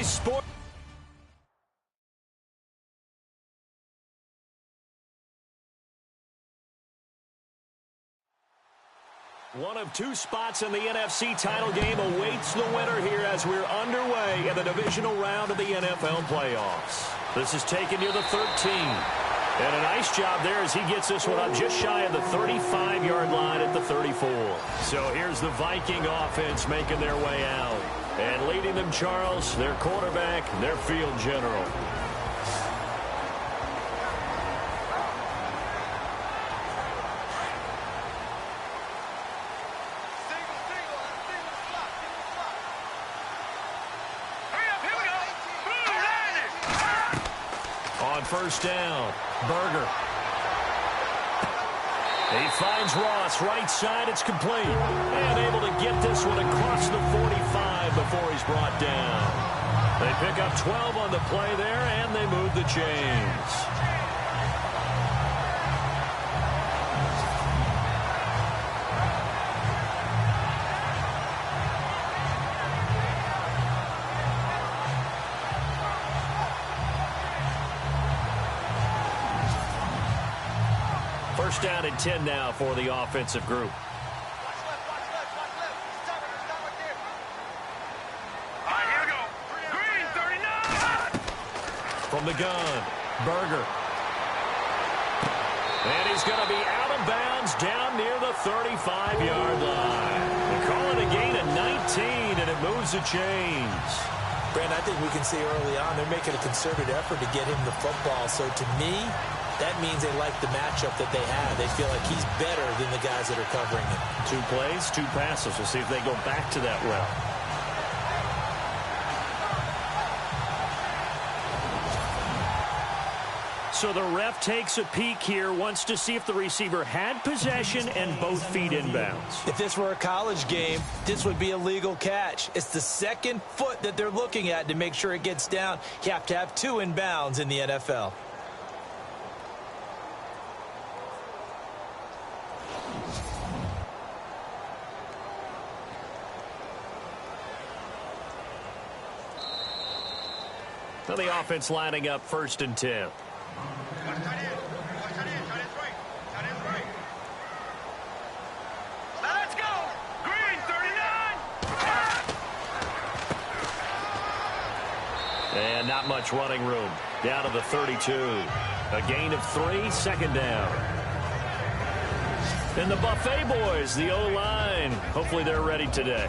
Philly Sports. One of two spots in the NFC title game awaits the winner here as we're underway in the divisional round of the NFL playoffs. This is taken near the 13. And a nice job there as he gets this one up just shy of the 35-yard line at the 34. So here's the Viking offense making their way out. And leading them, Charles, their quarterback, their field general. First down, Berger. He finds Ross, right side, it's complete. And able to get this one across the 45 before he's brought down. They pick up 12 on the play there, and they move the chains. First down and 10 now for the offensive group. All right, here we go. Green, 39. From the gun, Berger. And he's going to be out of bounds down near the 35-yard line. They call it a gain of 19, and it moves the chains. Brandon, I think we can see early on they're making a concerted effort to get him the football. So to me, that means they like the matchup that they have. They feel like he's better than the guys that are covering him. 2 plays, 2 passes. We'll see if they go back to that route. So the ref takes a peek here, wants to see if the receiver had possession and both feet inbounds. If this were a college game, this would be a legal catch. It's the second foot that they're looking at to make sure it gets down. You have to have 2 inbounds in the NFL. So the offense lining up first and 10. Let's go. Green, 39. And not much running room. Down to the 32. A gain of 3, second down. And the Buffet boys, the O-line. Hopefully they're ready today.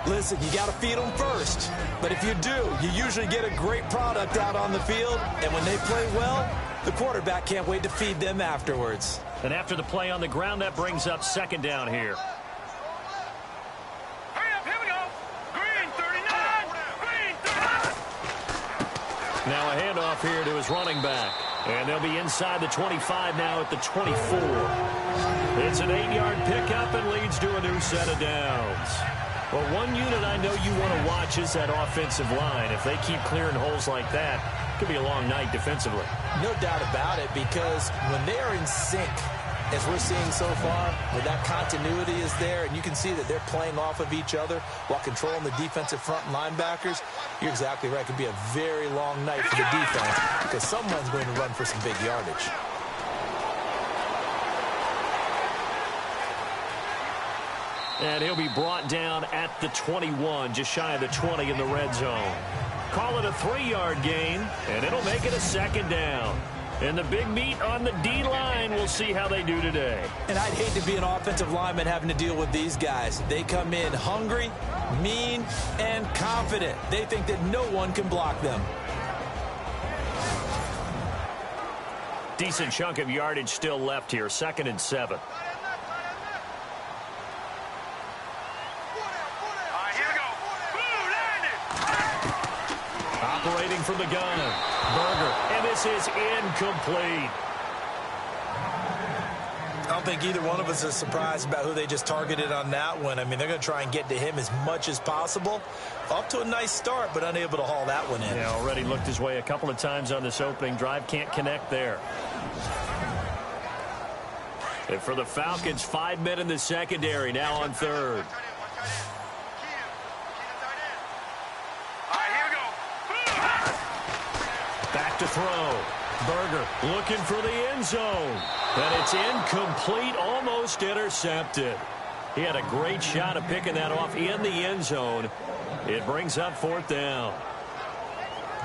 Listen, you got to feed them first. But if you do, you usually get a great product out on the field. And when they play well, the quarterback can't wait to feed them afterwards. And after the play on the ground, that brings up second down here. Hurry up, here we go. Green, 39. Green, 39. Now a handoff here to his running back. And they'll be inside the 25 now at the 24. It's an 8-yard pickup and leads to a new set of downs. Well, one unit I know you want to watch is that offensive line. If they keep clearing holes like that, it could be a long night defensively. No doubt about it, because when they are in sync, as we're seeing so far, where that continuity is there, and you can see that they're playing off of each other while controlling the defensive front linebackers, you're exactly right. It could be a very long night for the defense because someone's going to run for some big yardage. And he'll be brought down at the 21, just shy of the 20 in the red zone. Call it a 3-yard gain, and it'll make it a second down. And the big meat on the D-line, we'll see how they do today. And I'd hate to be an offensive lineman having to deal with these guys. They come in hungry, mean, and confident. They think that no one can block them. Decent chunk of yardage still left here, 2nd and 7. Operating from the gun, Berger, and this is incomplete. I don't think either one of us is surprised about who they just targeted on that one. I mean, they're going to try and get to him as much as possible. Off to a nice start, but unable to haul that one in. Yeah, already looked his way a couple of times on this opening drive. Can't connect there. And for the Falcons, 5 men in the secondary, now on 3rd. All right, here we go. to throw. Berger looking for the end zone. And it's incomplete, almost intercepted. He had a great shot of picking that off in the end zone. It brings up 4th down.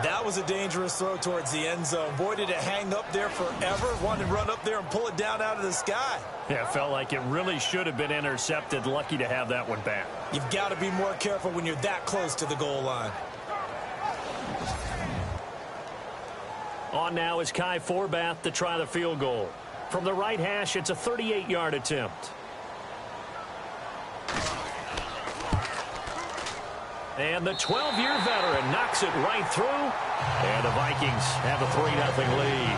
That was a dangerous throw towards the end zone. Boy, did it hang up there forever. Wanted to run up there and pull it down out of the sky. Yeah, it felt like it really should have been intercepted. Lucky to have that one back. You've got to be more careful when you're that close to the goal line. On now is Kai Forbath to try the field goal. From the right hash, it's a 38-yard attempt. And the 12-year veteran knocks it right through. And the Vikings have a 3-0 lead.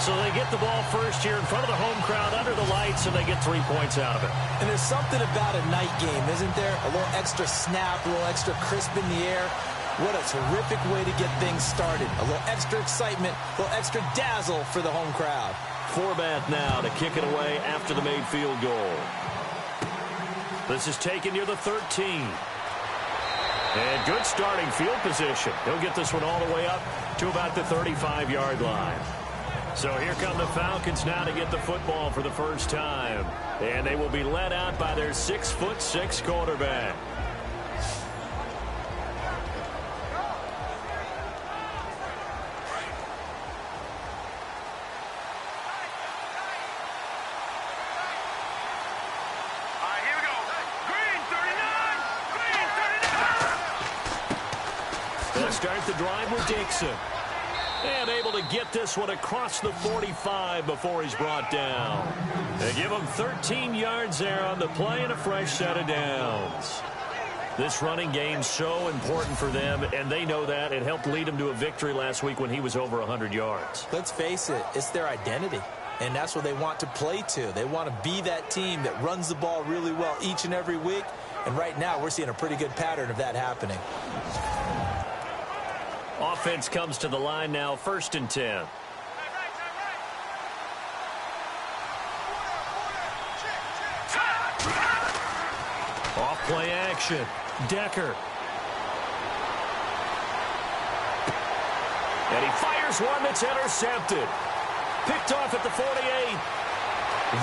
So they get the ball first here in front of the home crowd under the lights, and they get 3 points out of it. And there's something about a night game, isn't there? A little extra snap, a little extra crisp in the air. What a terrific way to get things started. A little extra excitement, a little extra dazzle for the home crowd. Forbath now to kick it away after the made field goal. This is taken near the 13. And good starting field position. He'll get this one all the way up to about the 35-yard line. So here come the Falcons now to get the football for the first time. And they will be led out by their 6'6" quarterback. Start the drive with Dixon. And able to get this one across the 45 before he's brought down. They give him 13 yards there on the play and a fresh set of downs. This running game's so important for them, and they know that. It helped lead them to a victory last week when he was over 100 yards. Let's face it, it's their identity. And that's what they want to play to. They want to be that team that runs the ball really well each and every week. And right now, we're seeing a pretty good pattern of that happening. Offense comes to the line now, 1st and 10. Off play action. Decker. And he fires one that's intercepted. Picked off at the 48.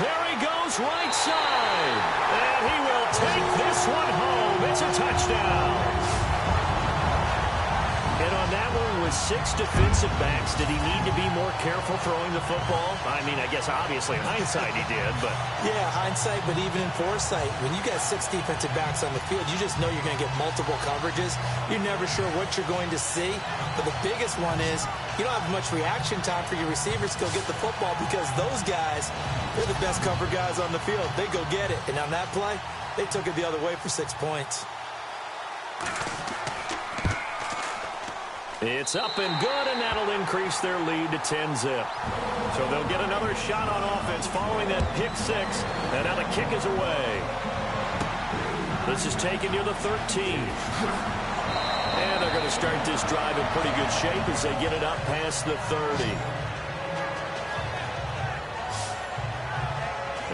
There he goes, right side. And he will take this one home. It's a touchdown. And on that one with 6 defensive backs, did he need to be more careful throwing the football? I mean, I guess obviously in hindsight he did, but... Yeah, hindsight, but even in foresight, when you got 6 defensive backs on the field, you just know you're going to get multiple coverages. You're never sure what you're going to see. But the biggest one is you don't have much reaction time for your receivers to go get the football because those guys, they're the best cover guys on the field. They go get it. And on that play, they took it the other way for 6 points. It's up and good, and that'll increase their lead to 10-zip. So they'll get another shot on offense following that pick 6, and now the kick is away. This is taken near the 13. And they're going to start this drive in pretty good shape as they get it up past the 30.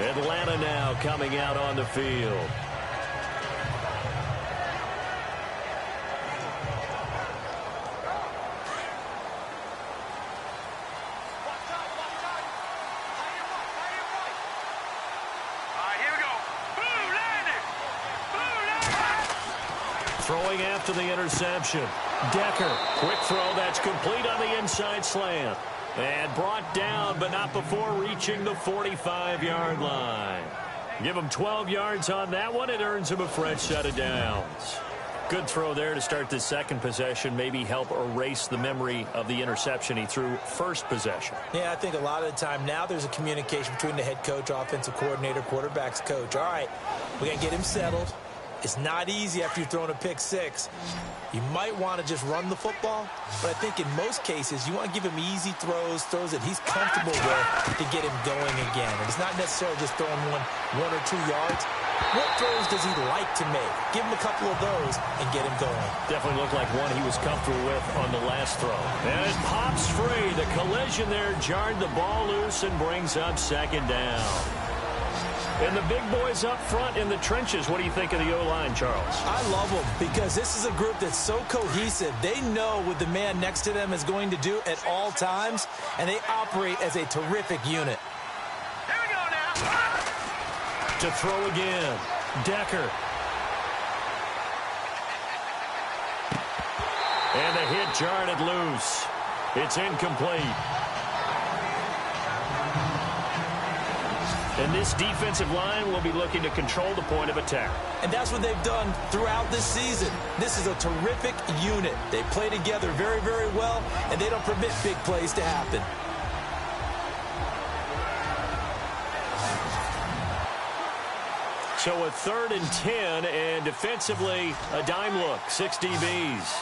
Atlanta now coming out on the field. Throwing after the interception. Decker, quick throw that's complete on the inside slant. And brought down, but not before reaching the 45-yard line. Give him 12 yards on that one. It earns him a fresh set of downs. Good throw there to start the second possession. Maybe help erase the memory of the interception he threw first possession. Yeah, I think a lot of the time now there's a communication between the head coach, offensive coordinator, quarterback's coach. All right, we got to get him settled. It's not easy after you've thrown a pick 6. You might want to just run the football, but I think in most cases you want to give him easy throws that he's comfortable with to get him going again. And it's not necessarily just throwing one or 2 yards. What throws does he like to make? Give him a couple of those and get him going. Definitely looked like one he was comfortable with on the last throw. And it pops free. The collision there jarred the ball loose and brings up 2nd down. And the big boys up front in the trenches, what do you think of the O-line, Charles? I love them because this is a group that's so cohesive. They know what the man next to them is going to do at all times, and they operate as a terrific unit. Here we go now. To throw again, Decker. And the hit jarred it loose. It's incomplete. And this defensive line will be looking to control the point of attack. And that's what they've done throughout this season. This is a terrific unit. They play together very, very well, and they don't permit big plays to happen. So a 3rd and 10, and defensively, a dime look, 6 DBs.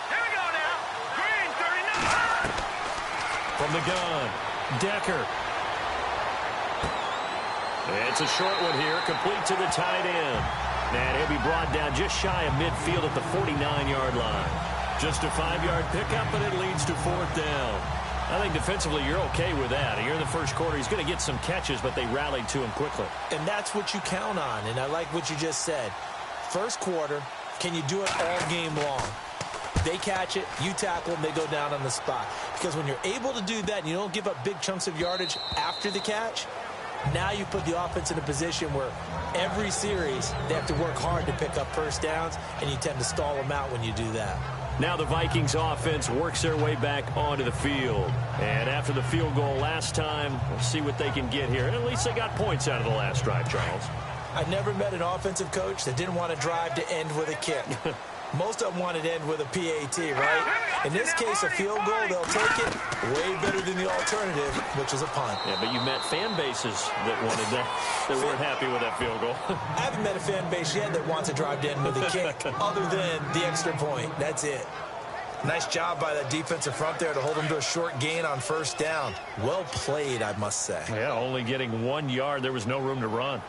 Here we go now. Green, 39. From the gun, Decker. It's a short one here, complete to the tight end. And he'll be brought down just shy of midfield at the 49-yard line. Just a 5-yard pickup, but it leads to 4th down. I think defensively you're okay with that. Here in the first quarter, he's going to get some catches, but they rallied to him quickly. And that's what you count on, and I like what you just said. First quarter, can you do it all game long? They catch it, you tackle them, they go down on the spot. Because when you're able to do that and you don't give up big chunks of yardage after the catch, now you put the offense in a position where every series they have to work hard to pick up first downs, and you tend to stall them out when you do that. Now the Vikings offense works their way back onto the field. And after the field goal last time, we'll see what they can get here. And at least they got points out of the last drive, Charles. I never met an offensive coach that didn't want to drive to end with a kick. Most of them wanted to end with a PAT, right? In this case, a field goal, they'll take it way better than the alternative, which is a punt. Yeah, but you met fan bases that wanted that, that weren't happy with that field goal. I haven't met a fan base yet that wants to drive to end with a kick, other than the extra point. That's it. Nice job by that defensive front there to hold them to a short gain on first down. Well played, I must say. Yeah, only getting 1 yard. There was no room to run.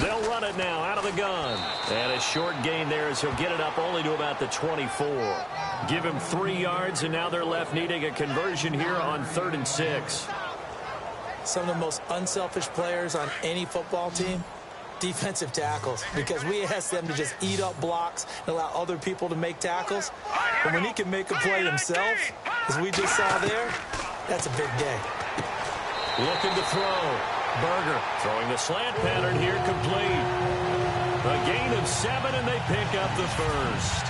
They'll run it now out of the gun. And a short gain there as he'll get it up only to about the 24. Give him 3 yards, and now they're left needing a conversion here on 3rd and 6. Some of the most unselfish players on any football team, defensive tackles, because we ask them to just eat up blocks and allow other people to make tackles. But when he can make a play himself, as we just saw there, that's a big day. Looking to throw. Berger throwing the slant pattern here, complete. A gain of 7, and they pick up the first.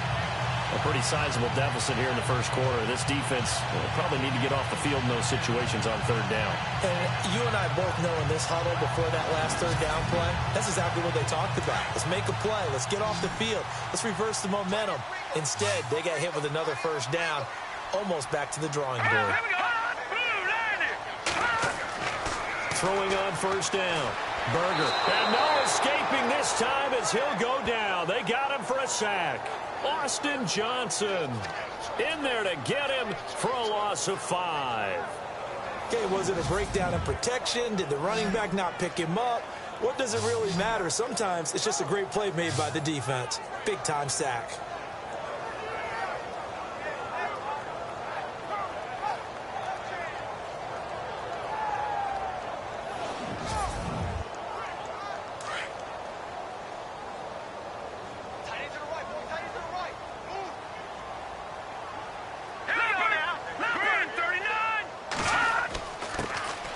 A pretty sizable deficit here in the first quarter. This defense will probably need to get off the field in those situations on 3rd down. And you and I both know in this huddle before that last 3rd down play, that's exactly what they talked about. Let's make a play. Let's get off the field. Let's reverse the momentum. Instead, they got hit with another first down, almost back to the drawing board. Throwing on first down. Berger. And no escaping this time as he'll go down. They got him for a sack. Austin Johnson in there to get him for a loss of 5. Okay, was it a breakdown in protection? Did the running back not pick him up? What does it really matter? Sometimes it's just a great play made by the defense. Big-time sack.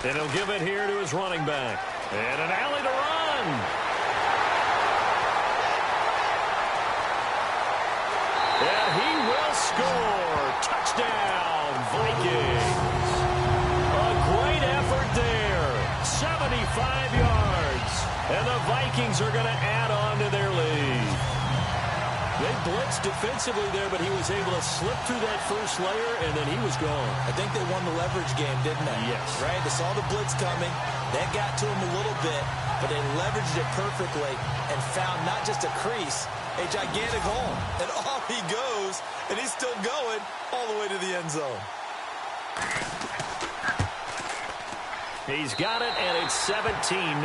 And he'll give it here to his running back. And an alley to run. And he will score. Touchdown, Vikings. A great effort there. 75 yards. And the Vikings are going to add on to their lead. They blitzed defensively there, but he was able to slip through that first layer, and then he was gone. I think they won the leverage game, didn't they? Yes. Right? They saw the blitz coming. That got to him a little bit, but they leveraged it perfectly and found not just a crease, a gigantic hole. And off he goes, and he's still going all the way to the end zone. He's got it, and it's 17-0.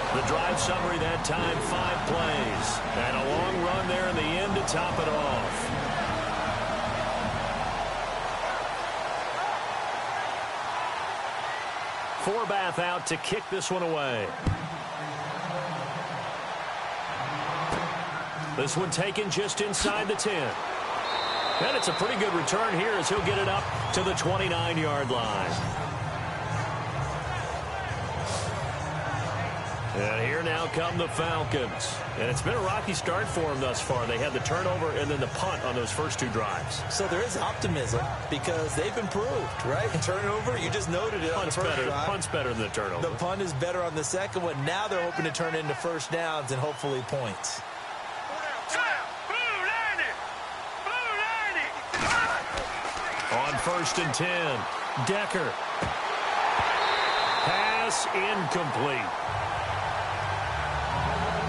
The drive summary that time, 5 plays. And a long run there in the end to top it off. Forbath out to kick this one away. This one taken just inside the 10. And it's a pretty good return here as he'll get it up to the 29-yard line. And here now come the Falcons. And it's been a rocky start for them thus far. They had the turnover and then the punt on those first two drives. So there is optimism because they've improved, right? Turnover, you just noted it on the first drive. Punt's better than the turnover. The punt is better on the second one. Now they're hoping to turn into first downs and hopefully points. On 1st and 10, Decker. Pass incomplete.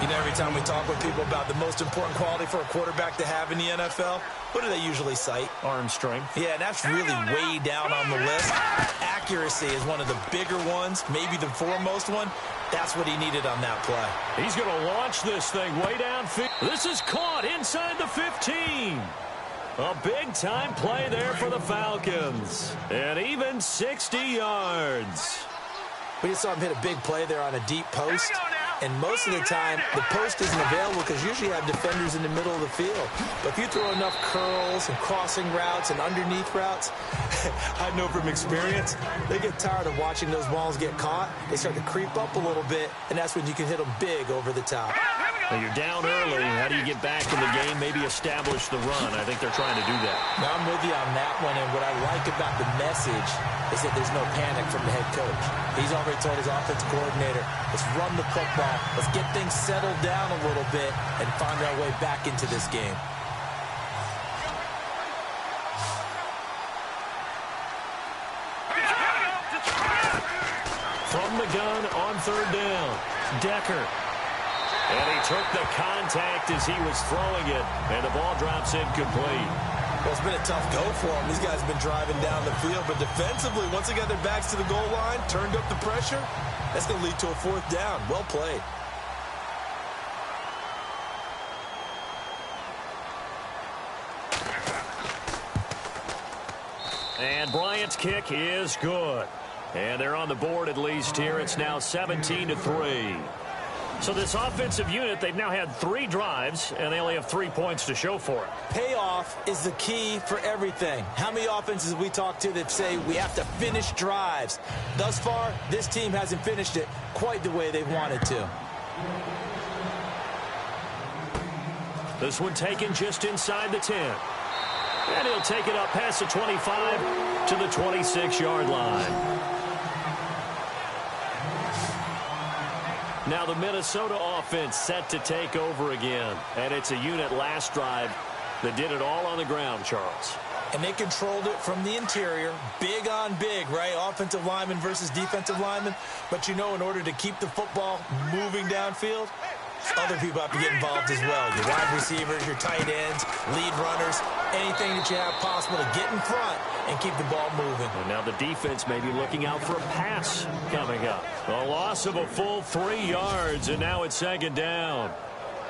You know, every time we talk with people about the most important quality for a quarterback to have in the NFL, what do they usually cite? Arm strength. Yeah, and that's really way down on the list. Accuracy is one of the bigger ones, maybe the foremost one. That's what he needed on that play. He's going to launch this thing way downfield. This is caught inside the 15. A big-time play there for the Falcons. And even 60 yards. We just saw him hit a big play there on a deep post. And most of the time, the post isn't available because usually you have defenders in the middle of the field. But if you throw enough curls and crossing routes and underneath routes, I know from experience, they get tired of watching those balls get caught. They start to creep up a little bit, and that's when you can hit them big over the top. Now you're down early. How do you get back in the game? Maybe establish the run. I think they're trying to do that. Now, I'm with you on that one, and what I like about the message is that there's no panic from the head coach. He's already told his offensive coordinator, let's run the football, let's get things settled down a little bit and find our way back into this game. From the gun on 3rd down, Decker. And he took the contact as he was throwing it, and the ball drops incomplete. Well, it's been a tough go for them. These guys have been driving down the field, but defensively, once they got their backs to the goal line, turned up the pressure, that's going to lead to a 4th down. Well played. And Bryant's kick is good. And they're on the board at least here. It's now 17-3. So this offensive unit, they've now had 3 drives, and they only have 3 points to show for it. Payoff is the key for everything. How many offenses we talk to that say we have to finish drives? Thus far, this team hasn't finished it quite the way they've wanted to. This one taken just inside the 10. And he'll take it up past the 25 to the 26-yard line. Now the Minnesota offense set to take over again. And it's a unit last drive that did it all on the ground, Charles. And they controlled it from the interior. Big on big, right? Offensive lineman versus defensive lineman. But you know, in order to keep the football moving downfield, other people have to get involved as well. Your wide receivers, your tight ends, lead runners, anything that you have possible to get in front and keep the ball moving. And now the defense may be looking out for a pass coming up. A loss of a full 3 yards, and now it's 2nd down.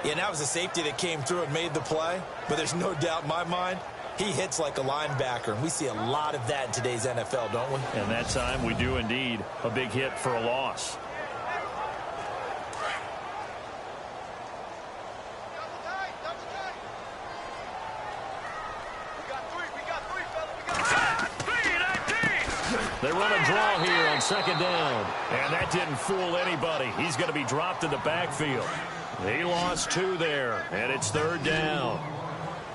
Yeah, and that was a safety that came through and made the play. But there's no doubt in my mind, he hits like a linebacker. And we see a lot of that in today's NFL, don't we? And that time we do indeed. A big hit for a loss. They run a draw here on 2nd down. And that didn't fool anybody. He's going to be dropped in the backfield. He lost 2 there, and it's 3rd down.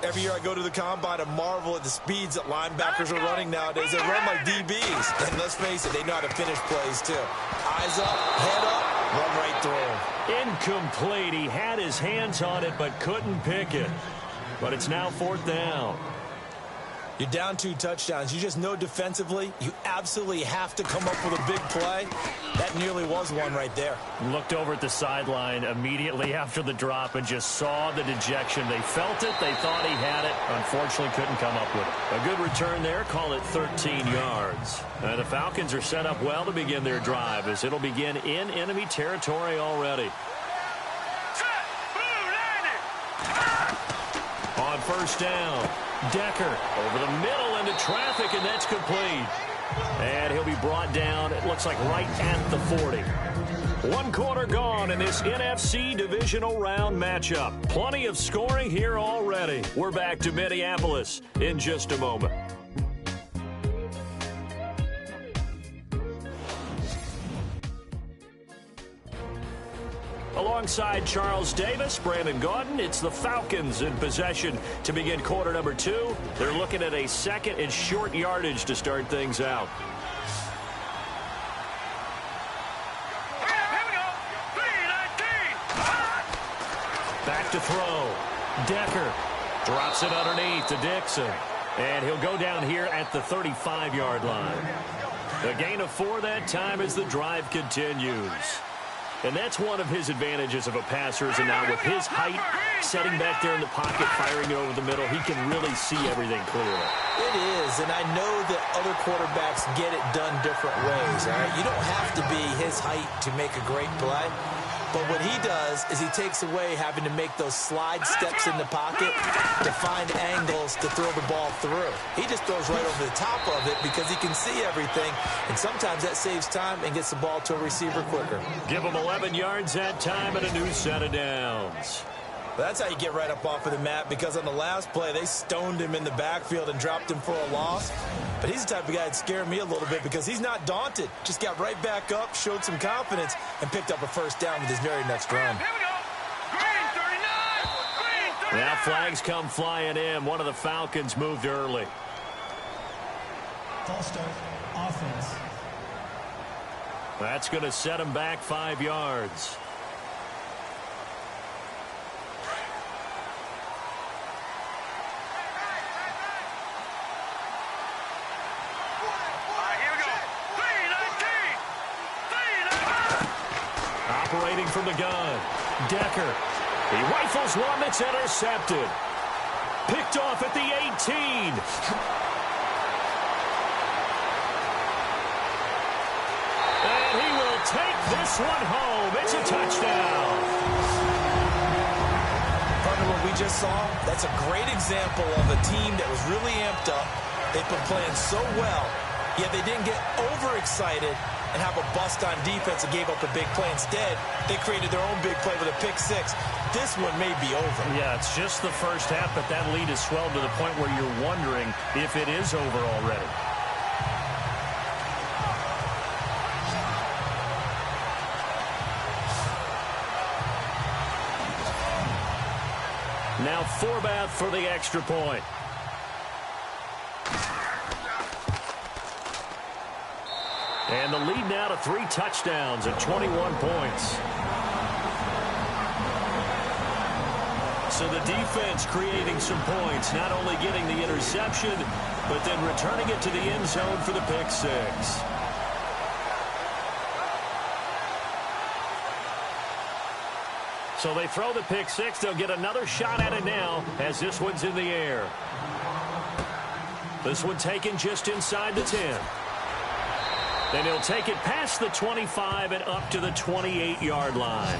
Every year I go to the combine and marvel at the speeds that linebackers are running nowadays. They run like DBs. And let's face it, they know how to finish plays too. Eyes up, head up, run right through them. Incomplete. He had his hands on it but couldn't pick it. But it's now 4th down. You're down 2 touchdowns. You just know defensively you absolutely have to come up with a big play. That nearly was one right there. Looked over at the sideline immediately after the drop and just saw the dejection. They felt it. They thought he had it. Unfortunately, couldn't come up with it. A good return there. Call it 13 yards. The Falcons are set up well to begin their drive as it'll begin in enemy territory already. On 1st down, Decker over the middle into traffic, and that's complete. And he'll be brought down, it looks like, right at the 40. One quarter gone in this NFC divisional round matchup. Plenty of scoring here already. We're back to Minneapolis in just a moment. Alongside Charles Davis, Brandon Gaudin, it's the Falcons in possession to begin quarter number 2. They're looking at a second and short yardage to start things out. Back to throw. Decker drops it underneath to Dixon. And he'll go down here at the 35-yard line. A gain of 4 that time as the drive continues. And that's one of his advantages of a passer, is now with his height, setting back there in the pocket, firing it over the middle, he can really see everything clearly. It is, and I know that other quarterbacks get it done different ways. All right? You don't have to be his height to make a great play. But what he does is he takes away having to make those slide steps in the pocket to find angles to throw the ball through. He just throws right over the top of it because he can see everything, and sometimes that saves time and gets the ball to a receiver quicker. Give him 11 yards that time and a new set of downs. That's how you get right up off of the mat, because on the last play, they stoned him in the backfield and dropped him for a loss. But he's the type of guy that scared me a little bit because he's not daunted. Just got right back up, showed some confidence, and picked up a first down with his very next run. Now flags come flying in. One of the Falcons moved early. False start, offense. That's going to set him back 5 yards. Operating from the gun, Decker. He rifles one that's intercepted. Picked off at the 18. And he will take this one home. It's a touchdown. Partner, what we just saw, that's a great example of a team that was really amped up. They've been playing so well, yet they didn't get overexcited and have a bust on defense and gave up a big play. Instead, they created their own big play with a pick six. This one may be over. Yeah, it's just the first half, but that lead has swelled to the point where you're wondering if it is over already. Now Forbath for the extra point. And the lead now to 3 touchdowns and 21 points. So the defense creating some points, not only getting the interception, but then returning it to the end zone for the pick six. So they throw the pick six. They'll get another shot at it now as this one's in the air. This one taken just inside the 10. Then he'll take it past the 25 and up to the 28-yard line.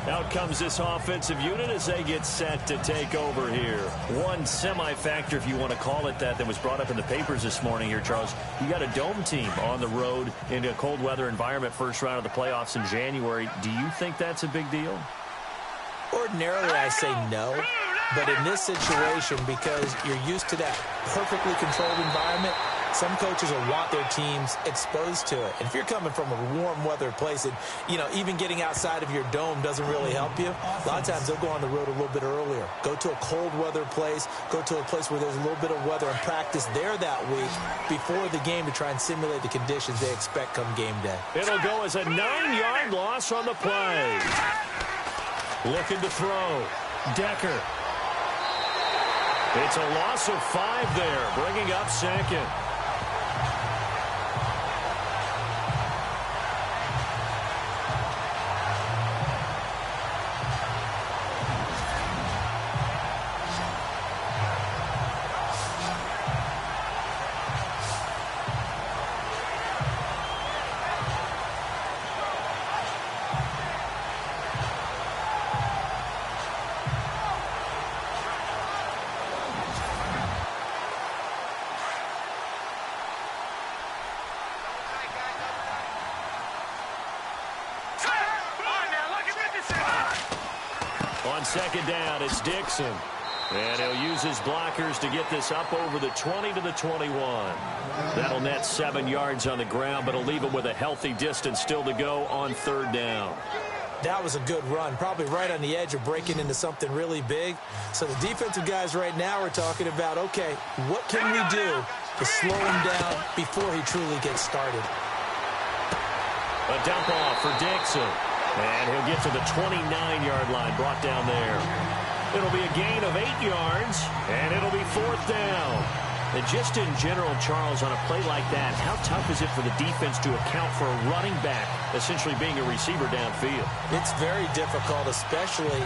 Out comes this offensive unit as they get set to take over here. One semi-factor, if you want to call it that was brought up in the papers this morning here, Charles. You got a dome team on the road in a cold weather environment, first round of the playoffs in January. Do you think that's a big deal? Ordinarily, I say no. But in this situation, because you're used to that perfectly controlled environment, some coaches will want their teams exposed to it. And if you're coming from a warm weather place and, even getting outside of your dome doesn't really help you, a lot of times they'll go on the road a little bit earlier. Go to a cold weather place, go to a place where there's a little bit of weather and practice there that week before the game to try and simulate the conditions they expect come game day. It'll go as a 9-yard loss on the play. Looking to throw. Decker. It's a loss of 5 there, bringing up second. On second down, it's Dixon. And he'll use his blockers to get this up over the 20 to the 21. That'll net 7 yards on the ground, but it'll leave him with a healthy distance still to go on third down. That was a good run, probably right on the edge of breaking into something really big. So the defensive guys right now are talking about, okay, what can we do to slow him down before he truly gets started? A dump off for Dixon. And he'll get to the 29-yard line, brought down there. It'll be a gain of 8 yards, and it'll be fourth down. And just in general, Charles, on a play like that, how tough is it for the defense to account for a running back essentially being a receiver downfield? It's very difficult, especially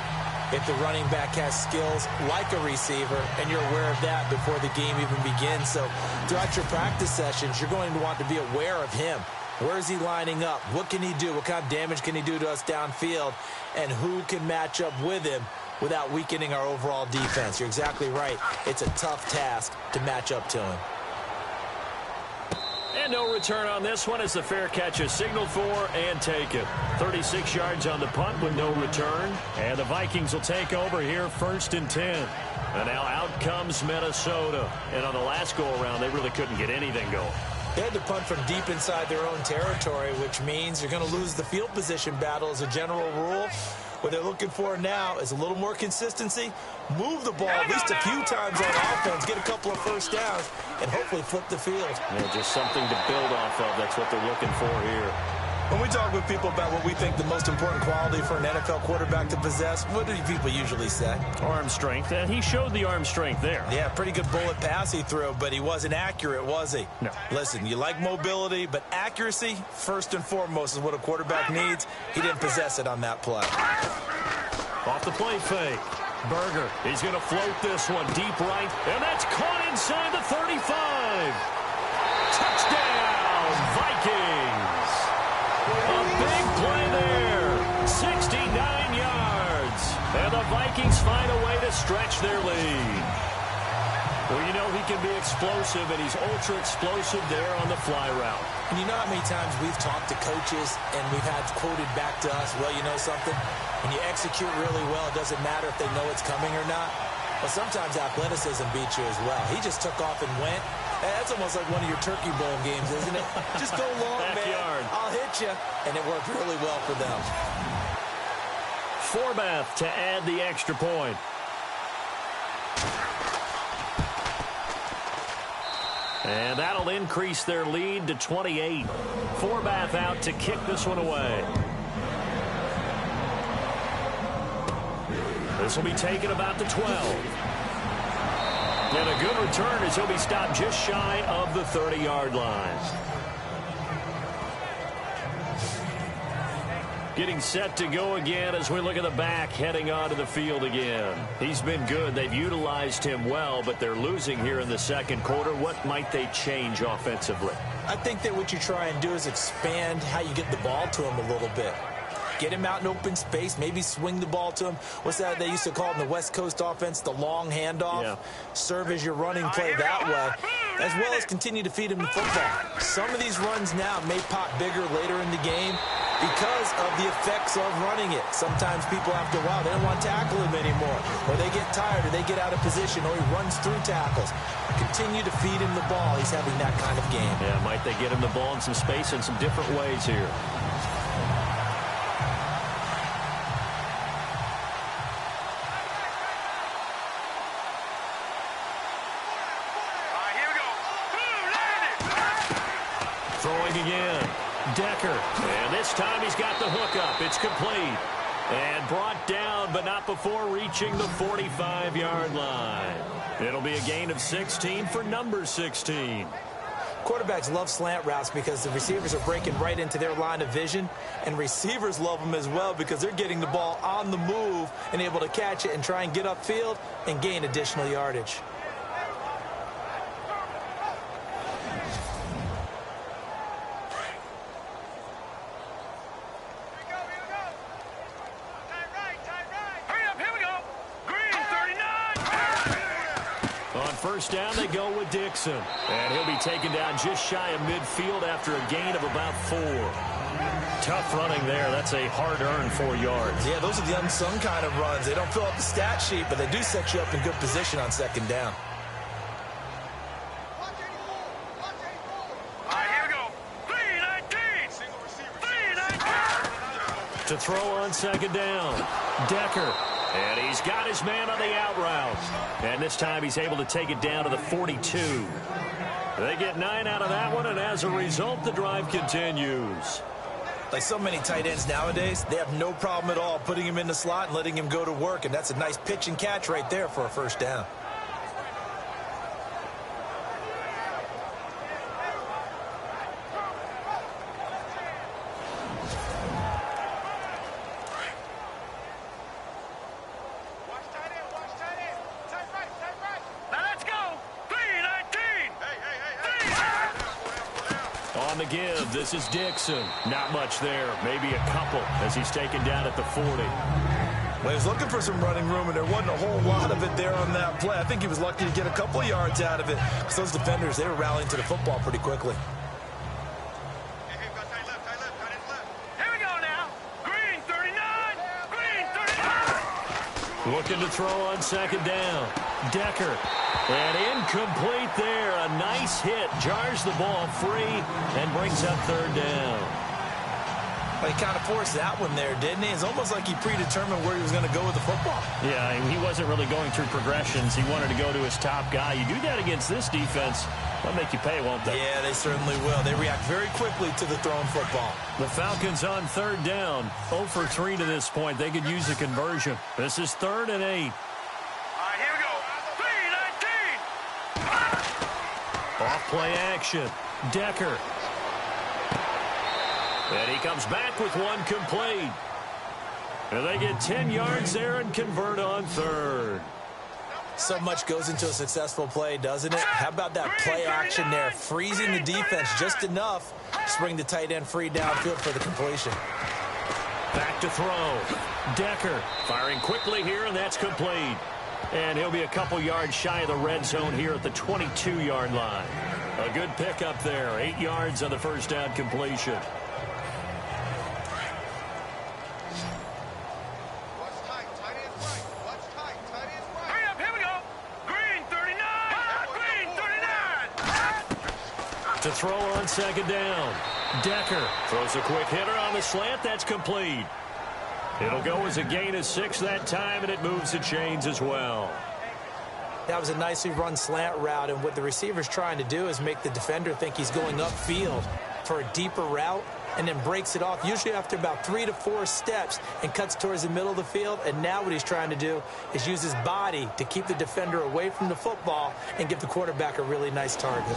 if the running back has skills like a receiver, and you're aware of that before the game even begins. So throughout your practice sessions, you're going to want to be aware of him. Where is he lining up? What can he do? What kind of damage can he do to us downfield? And who can match up with him without weakening our overall defense? You're exactly right. It's a tough task to match up to him. And no return on this one as the fair catch is signaled for and taken. 36 yards on the punt with no return. And the Vikings will take over here, 1st and 10. And now out comes Minnesota. And on the last go-around, they really couldn't get anything going. They had to punt from deep inside their own territory, which means you're going to lose the field position battle as a general rule. What they're looking for now is a little more consistency, move the ball at least a few times on offense, get a couple of first downs, and hopefully flip the field. Yeah, just something to build off of. That's what they're looking for here. When we talk with people about what we think the most important quality for an NFL quarterback to possess, what do people usually say? Arm strength, and he showed the arm strength there. Yeah, pretty good bullet pass he threw, but he wasn't accurate, was he? No. Listen, you like mobility, but accuracy, first and foremost, is what a quarterback needs. He didn't possess it on that play. Off the play fake. Berger, he's going to float this one deep right, and that's caught inside the 35. Touchdown, Vikings. A big play there, 69 yards. And the Vikings find a way to stretch their lead. Well, you know he can be explosive, and he's ultra-explosive there on the fly route. And you know how many times we've talked to coaches, and we've had quoted back to us, well, you know something? When you execute really well, it doesn't matter if they know it's coming or not. But sometimes athleticism beats you as well. He just took off and went. That's almost like one of your Turkey Bowl games, isn't it? Just go long, Backyard. man. I'll hit you. And it worked really well for them. Forbath to add the extra point. And that'll increase their lead to 28. Forbath out to kick this one away. This will be taken about the 12. And a good return as he'll be stopped just shy of the 30-yard line. Getting set to go again as we look at the back heading onto the field again. He's been good. They've utilized him well, but they're losing here in the second quarter. What might they change offensively? I think that what you try and do is expand how you get the ball to him a little bit. Get him out in open space, maybe swing the ball to him. What's that they used to call in the West Coast offense, the long handoff? Yeah. Serve as your running play that way, as well as continue to feed him the football. Some of these runs now may pop bigger later in the game because of the effects of running it. Sometimes people, after a while, they don't want to tackle him anymore, or they get tired, or they get out of position, or he runs through tackles. Continue to feed him the ball. He's having that kind of game. Yeah, might they get him the ball in some space in some different ways here. Again, Decker, and this time he's got the hook up. It's complete and brought down, but not before reaching the 45-yard line. It'll be a gain of 16 for number 16. Quarterbacks love slant routes because the receivers are breaking right into their line of vision, and receivers love them as well because they're getting the ball on the move and able to catch it and try and get upfield and gain additional yardage. First down, they go with Dixon. And he'll be taken down just shy of midfield after a gain of about 4. Tough running there. That's a hard-earned 4 yards. Yeah, those are the unsung kind of runs. They don't fill up the stat sheet, but they do set you up in good position on second down. All right, here we go. 3-19. Single receiver. 3-19. To throw on second down. Decker. And he's got his man on the out route. And this time he's able to take it down to the 42. They get 9 out of that one, and as a result, the drive continues. Like so many tight ends nowadays, they have no problem at all putting him in the slot and letting him go to work, and that's a nice pitch and catch right there for a first down. On the give, this is Dixon. Not much there, maybe a couple as he's taken down at the 40. Well, he was looking for some running room, and there wasn't a whole lot of it there on that play. I think he was lucky to get a couple of yards out of it because those defenders, they were rallying to the football pretty quickly. Here we go now. Green 39. Green 39. Looking to throw on second down. Decker. And incomplete there. A nice hit. Jars the ball free and brings up third down. Well, he kind of forced that one there, didn't he? It's almost like he predetermined where he was going to go with the football. Yeah, he wasn't really going through progressions. He wanted to go to his top guy. You do that against this defense, they'll make you pay, won't they? Yeah, they certainly will. They react very quickly to the thrown football. The Falcons on third down. 0 for 3 to this point. They could use a conversion. This is 3rd and 8. Off play action. Decker. And he comes back with one complete. And they get 10 yards there and convert on third. So much goes into a successful play, doesn't it? How about that play action there? Freezing the defense just enough to bring the tight end free downfield for the completion. Back to throw. Decker firing quickly here, and that's complete. And he'll be a couple yards shy of the red zone here at the 22-yard line. A good pickup there. 8 yards on the first down completion. Hurry up, here we go. Green 39. Green 39. To throw on second down. Decker throws a quick hitter on the slant. That's complete. It'll go as a gain of 6 that time, and it moves the chains as well. That was a nicely run slant route, and what the receiver's trying to do is make the defender think he's going upfield for a deeper route and then breaks it off, usually after about 3 to 4 steps, and cuts towards the middle of the field. And now what he's trying to do is use his body to keep the defender away from the football and give the quarterback a really nice target.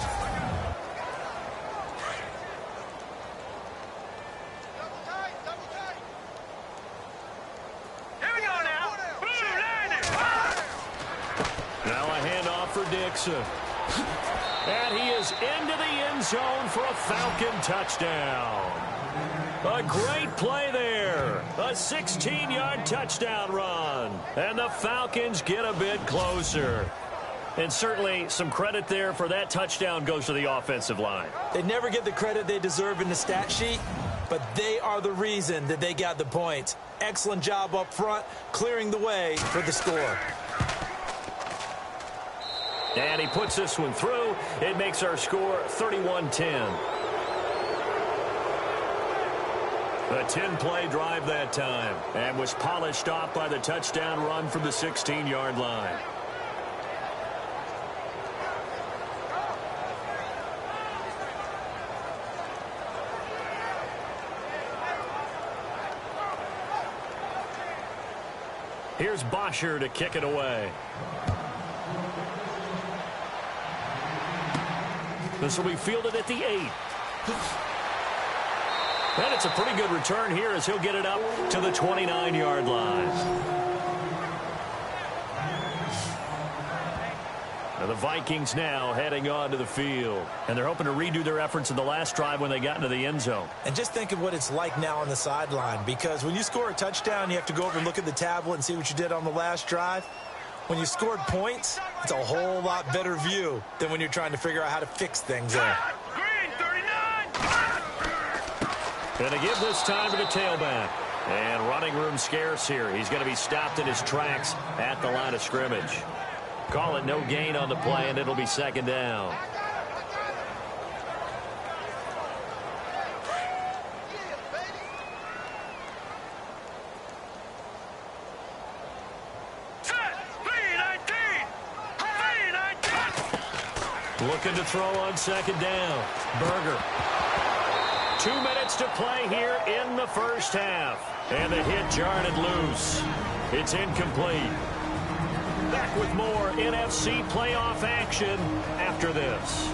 Dixon. And he is into the end zone for a Falcon touchdown. A great play there. A 16-yard touchdown run. And the Falcons get a bit closer. And certainly some credit there for that touchdown goes to the offensive line. They never get the credit they deserve in the stat sheet, but they are the reason that they got the points. Excellent job up front, clearing the way for the score. And he puts this one through. It makes our score 31-10. A 10-play drive that time and was polished off by the touchdown run from the 16-yard line. Here's Bosher to kick it away. This will be fielded at the 8. And it's a pretty good return here as he'll get it up to the 29-yard line. Now the Vikings now heading onto the field. And they're hoping to redo their efforts in the last drive when they got into the end zone. And just think of what it's like now on the sideline, because when you score a touchdown, you have to go over and look at the tablet and see what you did on the last drive. When you scored points, it's a whole lot better view than when you're trying to figure out how to fix things there. Green 39. Going to give this time to the tailback. And running room scarce here. He's going to be stopped in his tracks at the line of scrimmage. Call it no gain on the play, and it'll be second down. Looking to throw on second down. Berger. 2 minutes to play here in the first half. And the hit jarred it loose. It's incomplete. Back with more NFC playoff action after this.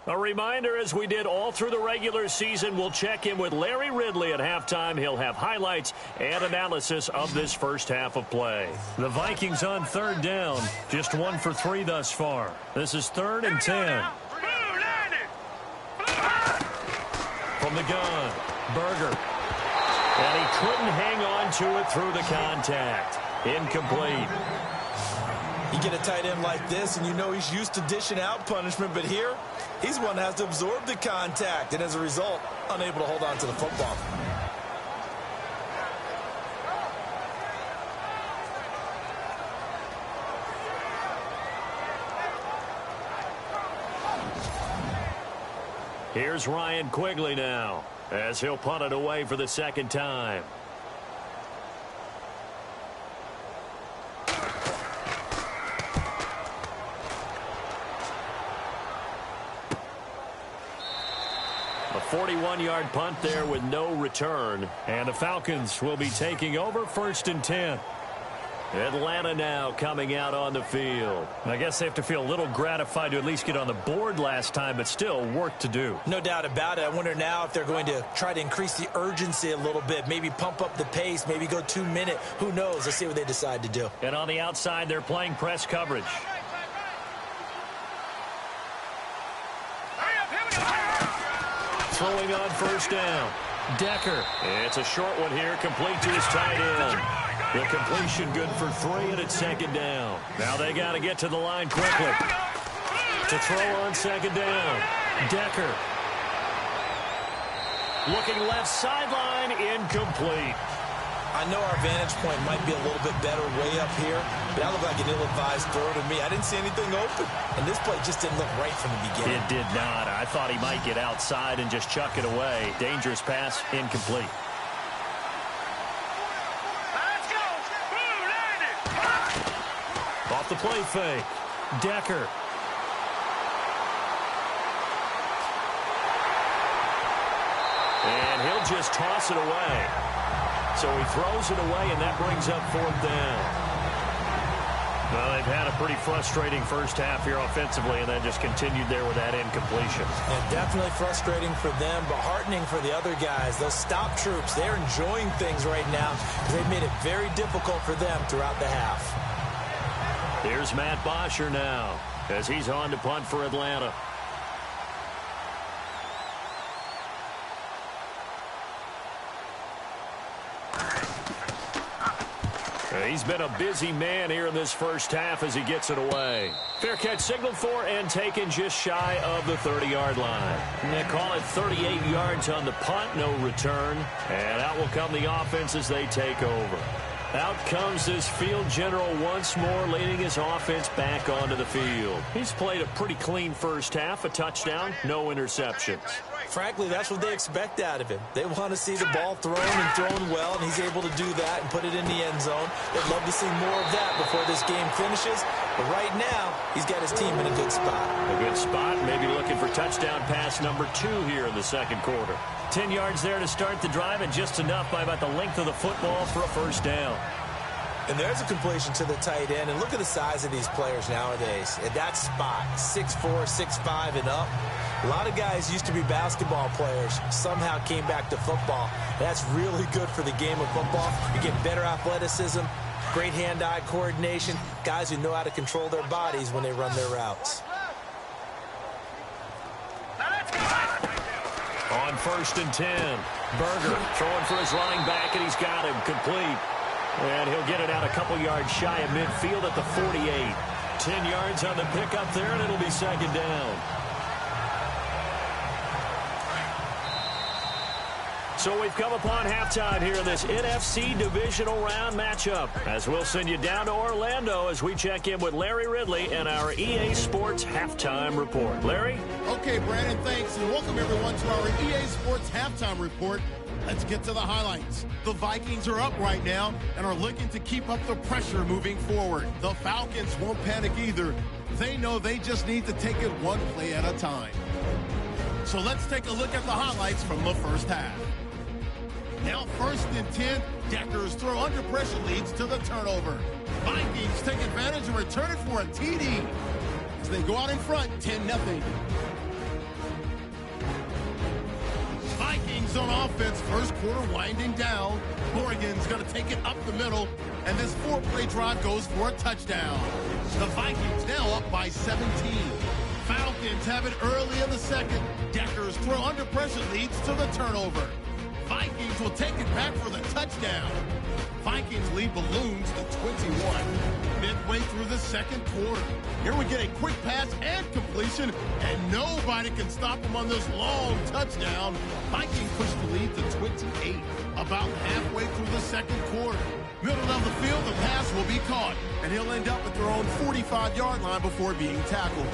A reminder, as we did all through the regular season, we'll check in with Larry Ridley at halftime. He'll have highlights and analysis of this first half of play. The Vikings on third down, just 1 for 3 thus far. This is 3rd and 10. From the gun, Berger. And he couldn't hang on to it through the contact. Incomplete. You get a tight end like this, and you know he's used to dishing out punishment, but here, he's one that has to absorb the contact, and as a result, unable to hold on to the football. Here's Ryan Quigley now, as he'll punt it away for the second time. A 41-yard punt there with no return. And the Falcons will be taking over 1st and 10. Atlanta now coming out on the field. I guess they have to feel a little gratified to at least get on the board last time, but still work to do. No doubt about it. I wonder now if they're going to try to increase the urgency a little bit, maybe pump up the pace, maybe go 2-minute. Who knows? Let's see what they decide to do. And on the outside, they're playing press coverage. Throwing on first down. Decker. It's a short one here, complete to his tight end. The completion good for 3, and it's second down. Now they got to get to the line quickly. To throw on second down. Decker. Looking left sideline, incomplete. I know our vantage point might be a little bit better way up here, but that looked like an ill-advised throw to me. I didn't see anything open, and this play just didn't look right from the beginning. It did not. I thought he might get outside and just chuck it away. Dangerous pass, incomplete. Let's go. Off the play fake. Decker. And he'll just toss it away. So he throws it away, and that brings up 4th down. Well, they've had a pretty frustrating first half here offensively, and then just continued there with that incompletion. And definitely frustrating for them, but heartening for the other guys. Those stop troops, they're enjoying things right now because they've made it very difficult for them throughout the half. Here's Matt Bosher now as he's on to punt for Atlanta. He's been a busy man here in this first half as he gets it away. Fair catch signaled for and taken just shy of the 30-yard line. And they call it 38 yards on the punt, no return. And out will come the offense as they take over. Out comes this field general once more, leading his offense back onto the field. He's played a pretty clean first half, a touchdown, no interceptions. Frankly, that's what they expect out of him. They want to see the ball thrown and thrown well, and he's able to do that and put it in the end zone. They'd love to see more of that before this game finishes. But right now, he's got his team in a good spot. A good spot, maybe looking for touchdown pass number 2 here in the second quarter. 10 yards there to start the drive, and just enough by about the length of the football for a first down. And there's a completion to the tight end. And look at the size of these players nowadays. At that spot, 6'4", 6'5", and up. A lot of guys used to be basketball players, somehow came back to football. That's really good for the game of football. You get better athleticism, great hand-eye coordination, guys who know how to control their bodies when they run their routes. On 1st and 10, Berger throwing for his running back, and he's got him complete. And he'll get it out a couple yards shy of midfield at the 48. 10 yards on the pickup there, and it'll be second down. So we've come upon halftime here in this NFC divisional round matchup, as we'll send you down to Orlando as we check in with Larry Ridley and our EA Sports Halftime Report. Larry? Okay, Brandon, thanks, and welcome everyone to our EA Sports Halftime Report. Let's get to the highlights. The Vikings are up right now and are looking to keep up the pressure moving forward. The Falcons won't panic either. They know they just need to take it one play at a time. So let's take a look at the highlights from the first half. Now 1st and 10, Decker's throw under pressure leads to the turnover. Vikings take advantage and return it for a TD as they go out in front 10-0. Vikings on offense, first quarter winding down. Oregon's going to take it up the middle, and this 4-play drive goes for a touchdown. The Vikings now up by 17. Falcons have it early in the second. Decker's throw under pressure leads to the turnover. Vikings will take it back for the touchdown. Vikings lead balloons to 21. Midway through the second quarter. Here we get a quick pass and completion, and nobody can stop them on this long touchdown. Vikings push the lead to 28. About halfway through the second quarter. Middle of the field, the pass will be caught, and he'll end up at their own 45-yard line before being tackled.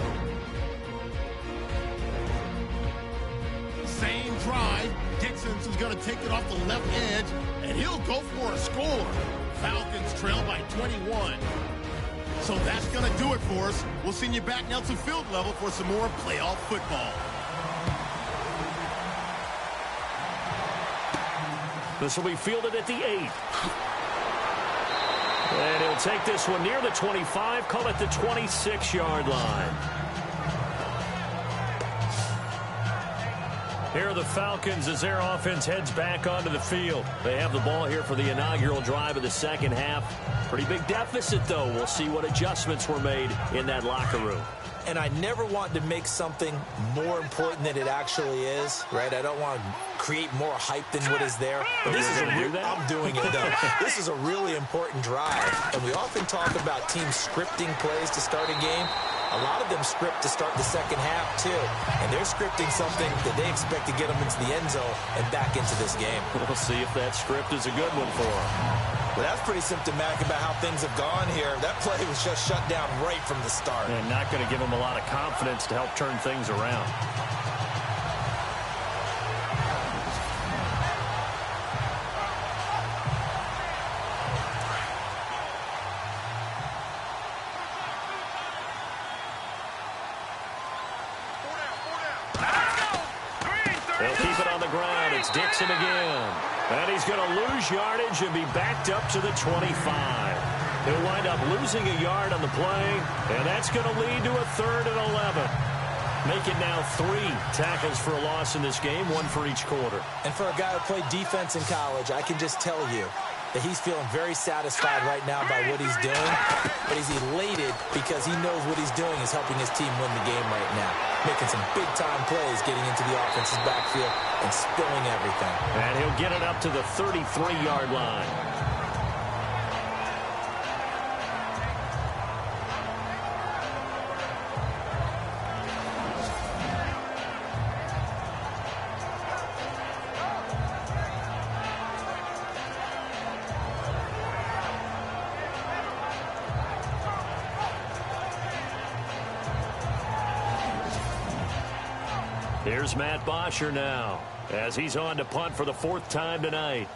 Same drive. Dixon's is going to take it off the left edge, and he'll go for a score. Falcons trail by 21. So that's going to do it for us. We'll send you back now to field level for some more playoff football. This will be fielded at the 8. And he'll take this one near the 25, call it the 26-yard line. Here are the Falcons as their offense heads back onto the field. They have the ball here for the inaugural drive of the second half. Pretty big deficit, though. We'll see what adjustments were made in that locker room. And I never want to make something more important than it actually is, right? I don't want to create more hype than what is there. But this is I'm doing it, though. This is a really important drive. And we often talk about teams scripting plays to start a game. A lot of them script to start the second half, too. And they're scripting something that they expect to get them into the end zone and back into this game. We'll see if that script is a good one for them. Well, that's pretty symptomatic about how things have gone here. That play was just shut down right from the start. And not going to give them a lot of confidence to help turn things around. They'll keep it on the ground. It's Dixon again. And he's going to lose yardage and be backed up to the 25. He'll wind up losing a yard on the play, and that's going to lead to a 3rd and 11. Make it now 3 tackles for a loss in this game, 1 for each quarter. And for a guy who played defense in college, I can just tell you that he's feeling very satisfied right now by what he's doing, but he's elated because he knows what he's doing is helping his team win the game right now, making some big-time plays, getting into the offense's backfield and spilling everything. And he'll get it up to the 33-yard line. Here's Matt Bosher now, as he's on to punt for the 4th time tonight.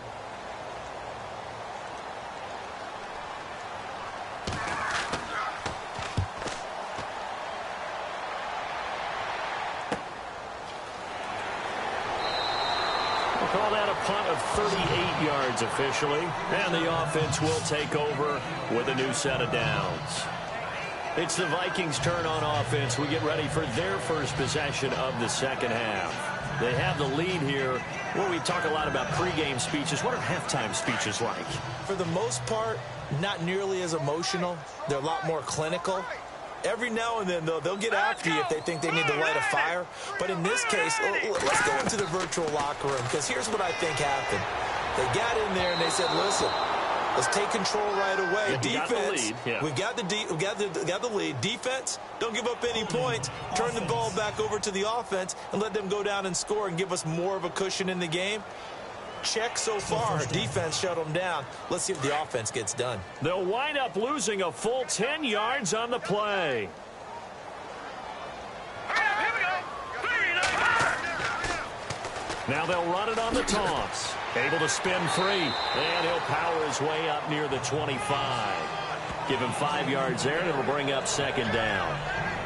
We'll call that a punt of 38 yards officially, and the offense will take over with a new set of downs. It's the Vikings' turn on offense. We get ready for their first possession of the second half. They have the lead here. Well, we talk a lot about pregame speeches. What are halftime speeches like? For the most part, not nearly as emotional. They're a lot more clinical. Every now and then, though, they'll get after you if they think they need to light a fire. But in this case, let's go into the virtual locker room, because here's what I think happened. They got in there and they said, listen, Let's take control right away. Yeah, Defense, we've got the lead. Defense, don't give up any points. Turn the ball back over to the offense and let them go down and score and give us more of a cushion in the game. Check so far. Defense shut them down. Let's see if the offense gets done. They'll wind up losing a full 10 yards on the play. Here we go. Now they'll run it on the toss. Able to spin free. And he'll power his way up near the 25. Give him 5 yards there, and it'll bring up second down.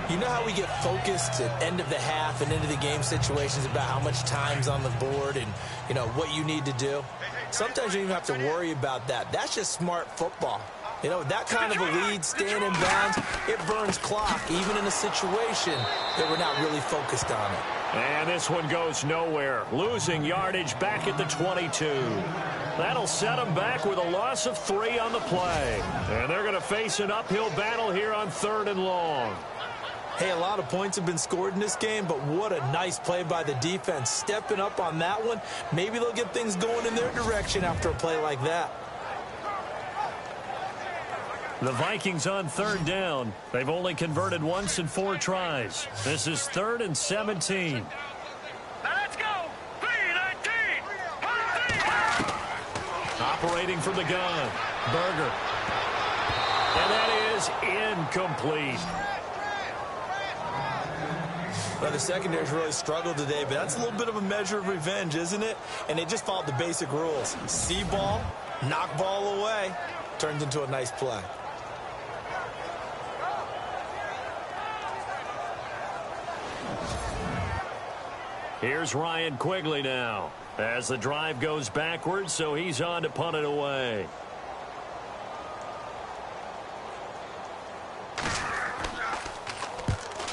You know how we get focused at end of the half and into the game situations about how much time's on the board and, you know, what you need to do? Sometimes you don't even have to worry about that. That's just smart football. You know, that kind of a lead, staying in bounds, it burns clock, even in a situation that we're not really focused on it. And this one goes nowhere. Losing yardage back at the 22. That'll set them back with a loss of 3 on the play. And they're going to face an uphill battle here on 3rd and long. Hey, a lot of points have been scored in this game, but what a nice play by the defense. Stepping up on that one, maybe they'll get things going in their direction after a play like that. The Vikings on 3rd down. They've only converted once in 4 tries. This is 3rd and 17. Now let's go. 3-19. Operating from the gun. Berger. And that is incomplete. Well, the secondary's really struggled today, but that's a little bit of a measure of revenge, isn't it? And they just followed the basic rules. See ball, knock ball away. Turns into a nice play. Here's Ryan Quigley now as the drive goes backwards, so he's on to punt it away.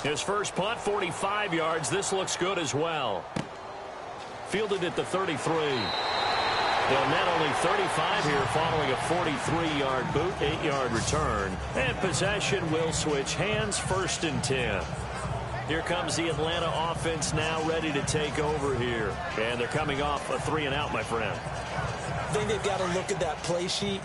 His first punt, 45 yards. This looks good as well. Fielded at the 33. They'll net only 35 here following a 43-yard boot, 8-yard return. And possession will switch hands, 1st and 10. Here comes the Atlanta offense now ready to take over here. And they're coming off a 3-and-out, my friend. I think they've got to look at that play sheet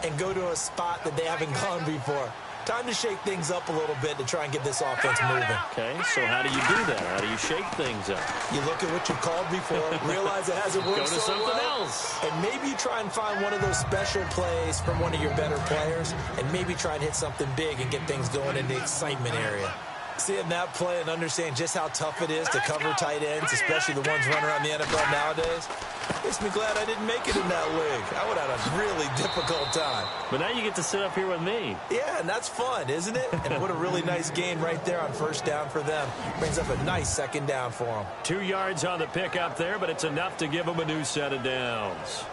and go to a spot that they haven't gone before. Time to shake things up a little bit to try and get this offense moving. Okay, so how do you do that? How do you shake things up? You look at what you called before, realize it hasn't worked Go to so something well, else. and maybe you try and find one of those special plays from one of your better players, and maybe try and hit something big and get things going in the excitement area. Seeing that play and understand just how tough it is to cover tight ends, especially the ones running around the NFL nowadays, makes me glad I didn't make it in that league. I would have had a really difficult time. But now you get to sit up here with me. Yeah, and that's fun, isn't it? And what a really nice game right there on 1st down for them. Brings up a nice 2nd down for them. 2 yards on the pickup there, but it's enough to give them a new set of downs.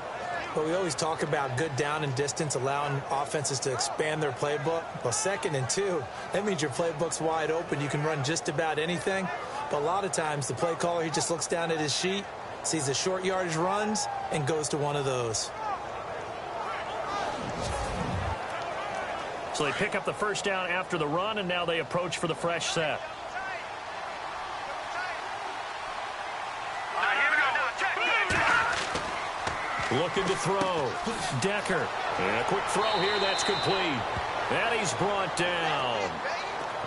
But we always talk about good down and distance, allowing offenses to expand their playbook. Well, 2nd and 2, that means your playbook's wide open. You can run just about anything. But a lot of times, the play caller, he just looks down at his sheet, sees the short yardage runs, and goes to one of those. So they pick up the 1st down after the run, and now they approach for the fresh set. Looking to throw. Decker. And a quick throw here. That's complete. And he's brought down.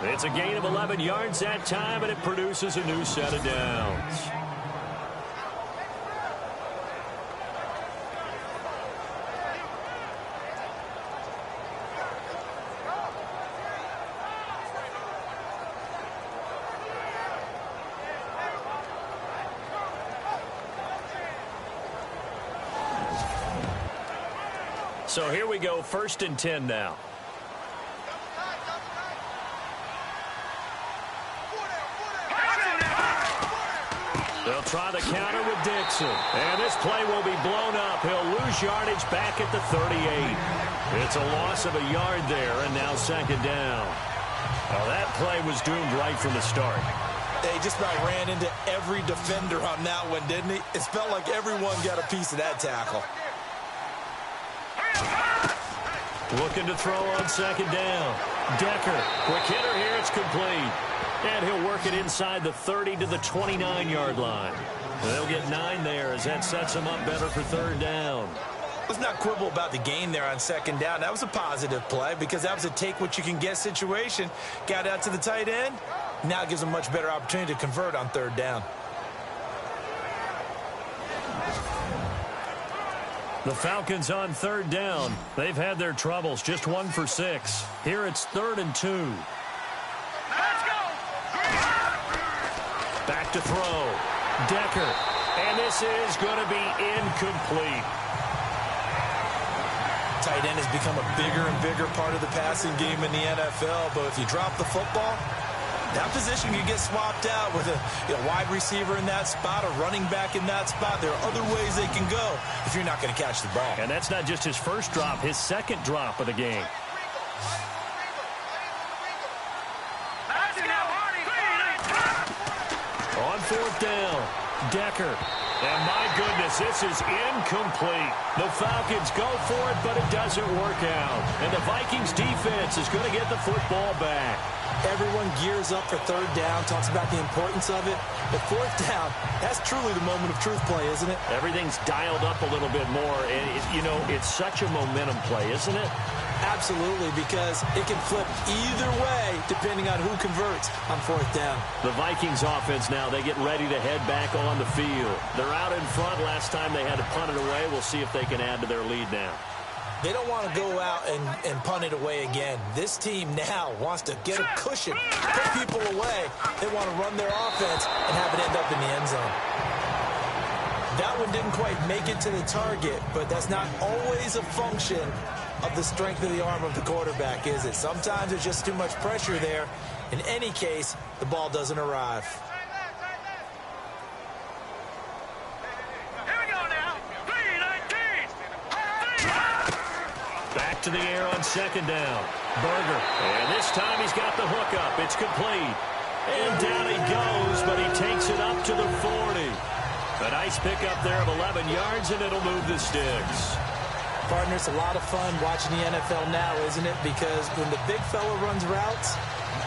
It's a gain of 11 yards that time, and it produces a new set of downs. So here we go, 1st and 10 now. They'll try the counter with Dixon. And this play will be blown up. He'll lose yardage back at the 38. It's a loss of a yard there, and now 2nd down. Well, that play was doomed right from the start. They just about ran into every defender on that one, didn't he? It felt like everyone got a piece of that tackle. Looking to throw on 2nd down. Decker, quick hitter here, it's complete. And he'll work it inside the 30 to the 29-yard line. They'll get 9 there as that sets them up better for 3rd down. Let's not quibble about the gain there on second down. That was a positive play because that was a take-what-you-can-get situation. Got out to the tight end. Now it gives them a much better opportunity to convert on third down. The Falcons on third down. They've had their troubles. Just 1 for 6. Here it's 3rd and 2. Let's go! Back to throw. Decker. And this is going to be incomplete. Tight end has become a bigger and bigger part of the passing game in the NFL. But if you drop the football, that position can get swapped out with a wide receiver in that spot, a running back in that spot. There are other ways they can go if you're not going to catch the ball. And that's not just his first drop, his second drop of the game. Let's go! On fourth down, Decker. And my goodness, this is incomplete. The Falcons go for it, but it doesn't work out. And the Vikings defense is going to get the football back. Everyone gears up for third down, talks about the importance of it. But fourth down, that's truly the moment of truth play, isn't it? Everything's dialed up a little bit more. And, it's such a momentum play, isn't it? Absolutely, because it can flip either way depending on who converts on fourth down. The Vikings offense now, they get ready to head back on the field. They're out in front. Last time they had to punt it away. We'll see if they can add to their lead now. They don't want to go out and punt it away again. This team now wants to get a cushion, put people away. They want to run their offense and have it end up in the end zone. That one didn't quite make it to the target, but that's not always a function of the strength of the arm of the quarterback, is it? Sometimes there's just too much pressure there. In any case, the ball doesn't arrive. Here we go now. 3-19. Back to the air on second down. Berger. And this time he's got the hookup. It's complete. And down he goes, but he takes it up to the 40. A nice pickup there of 11 yards, and it'll move the sticks. Partner, it's a lot of fun watching the NFL now, isn't it? Because when the big fella runs routes,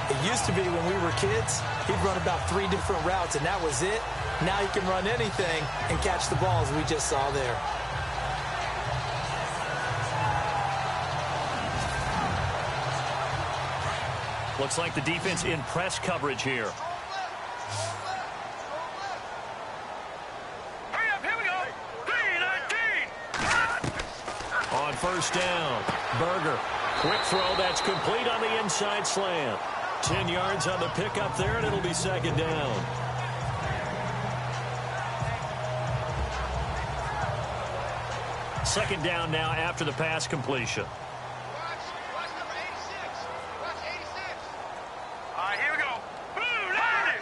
it used to be when we were kids, he'd run about 3 different routes, and that was it. Now he can run anything and catch the balls we just saw there. Looks like the defense in press coverage here. On first down, Berger. Quick throw, that's complete on the inside slant. 10 yards on the pickup there, and it'll be second down. Second down now after the pass completion. Watch number 86. Watch 86. All right, here we go. Blue line.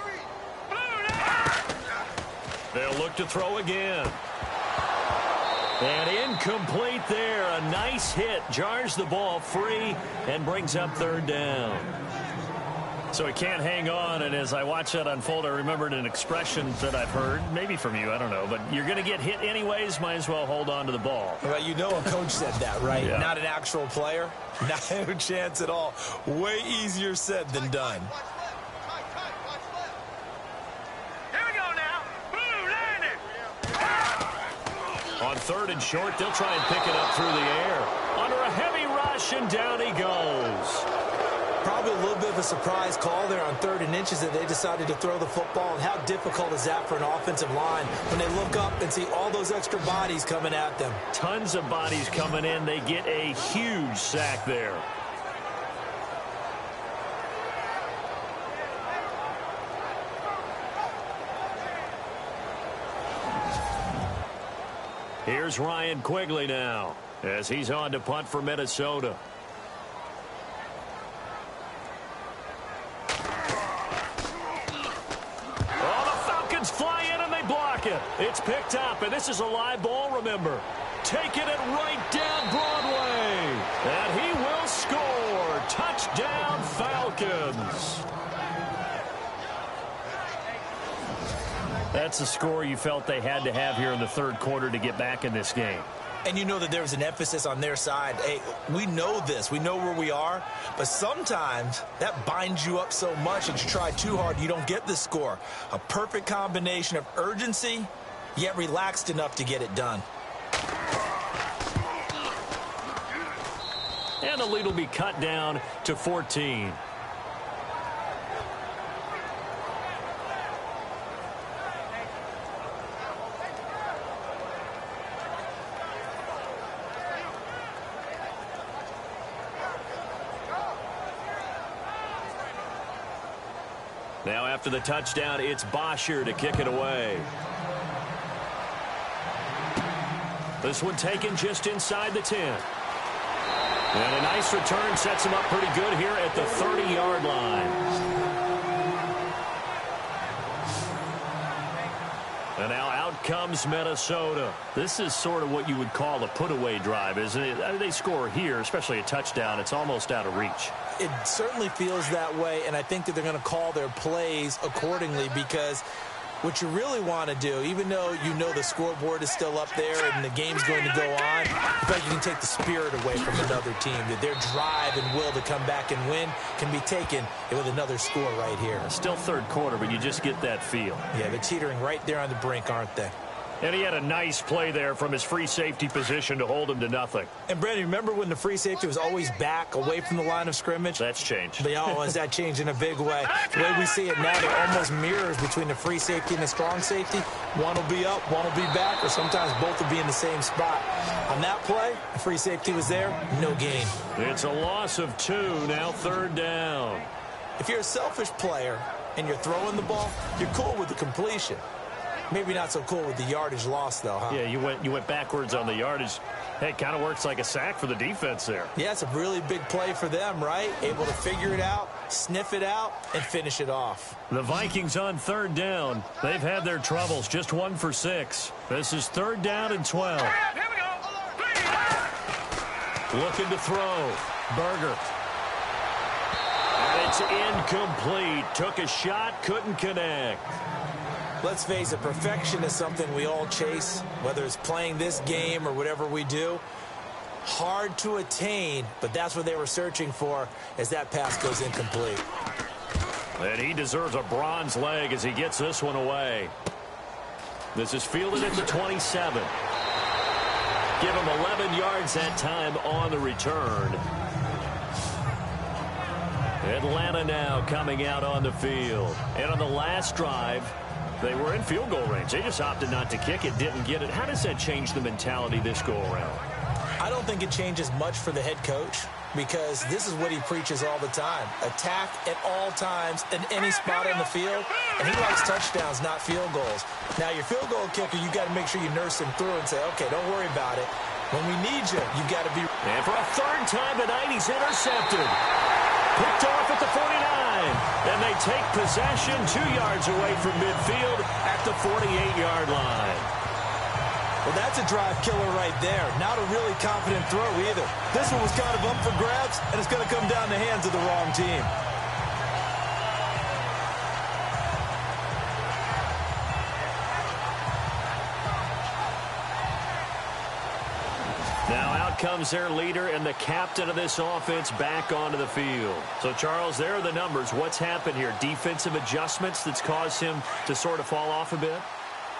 They'll look to throw again. And incomplete there. A nice hit. Jars the ball free and brings up third down. So he can't hang on. And as I watch that unfold, I remembered an expression that I've heard, maybe from you, I don't know. But you're going to get hit anyways, might as well hold on to the ball. Well, you know a coach said that, right? Yeah. Not an actual player. Not a chance at all. Way easier said than done. On third and short, they'll try and pick it up through the air. Under a heavy rush, and down he goes. Probably a little bit of a surprise call there on 3rd and inches that they decided to throw the football. And how difficult is that for an offensive line when they look up and see all those extra bodies coming at them? Tons of bodies coming in. They get a huge sack there. Here's Ryan Quigley now as he's on to punt for Minnesota. Oh, the Falcons fly in and they block it. It's picked up, and this is a live ball, remember. Taking it right down Broadway. And he will score. Touchdown, Falcons. That's the score you felt they had to have here in the third quarter to get back in this game. And you know that there was an emphasis on their side. Hey, we know this. We know where we are. But sometimes that binds you up so much that you try too hard, you don't get the score. A perfect combination of urgency, yet relaxed enough to get it done. And the lead will be cut down to 14. Now after the touchdown, it's Bosher to kick it away. This one taken just inside the 10. And a nice return sets him up pretty good here at the 30-yard line. And now out comes Minnesota. This is sort of what you would call a put-away drive, isn't it? I mean, they score here, especially a touchdown. It's almost out of reach. It certainly feels that way, and I think that they're going to call their plays accordingly because what you really want to do, even though you know the scoreboard is still up there and the game's going to go on, in fact, you can take the spirit away from another team. That their drive and will to come back and win can be taken with another score right here. Still third quarter, but you just get that feel. Yeah, they're teetering right there on the brink, aren't they? And he had a nice play there from his free safety position to hold him to nothing. And, Brandon, remember when the free safety was always back away from the line of scrimmage? That's changed. But, has that changed in a big way? The way we see it now, they're almost mirrors between the free safety and the strong safety. One will be up, one will be back, or sometimes both will be in the same spot. On that play, the free safety was there, no gain. It's a loss of 2, now third down. If you're a selfish player and you're throwing the ball, you're cool with the completion. Maybe not so cool with the yardage loss, though, huh? Yeah, you went backwards on the yardage. Hey, it kind of works like a sack for the defense there. Yeah, it's a really big play for them, right? Able to figure it out, sniff it out, and finish it off. The Vikings on third down. They've had their troubles, just 1 for 6. This is third down and 12. Here we go. Looking to throw. Berger. And it's incomplete. Took a shot, couldn't connect. Let's face it, perfection is something we all chase, whether it's playing this game or whatever we do. Hard to attain, but that's what they were searching for as that pass goes incomplete. And he deserves a bronze leg as he gets this one away. This is fielded at the 27. Give him 11 yards that time on the return. Atlanta now coming out on the field. And on the last drive, they were in field goal range. They just opted not to kick it, didn't get it. How does that change the mentality this go-around? I don't think it changes much for the head coach because this is what he preaches all the time. Attack at all times in any spot on the field, and he likes touchdowns, not field goals. Now, your field goal kicker, you got to make sure you nurse him through and say, okay, don't worry about it. When we need you, you've got to be... And for a third time tonight, he's intercepted. Picked off at the 49. And they take possession 2 yards away from midfield at the 48-yard line. Well, that's a drive killer right there. Not a really confident throw either. This one was kind of up for grabs, and it's going to come down the hands of the wrong team. Now out comes their leader and the captain of this offense back onto the field. So, Charles, there are the numbers. What's happened here? Defensive adjustments that's caused him to sort of fall off a bit?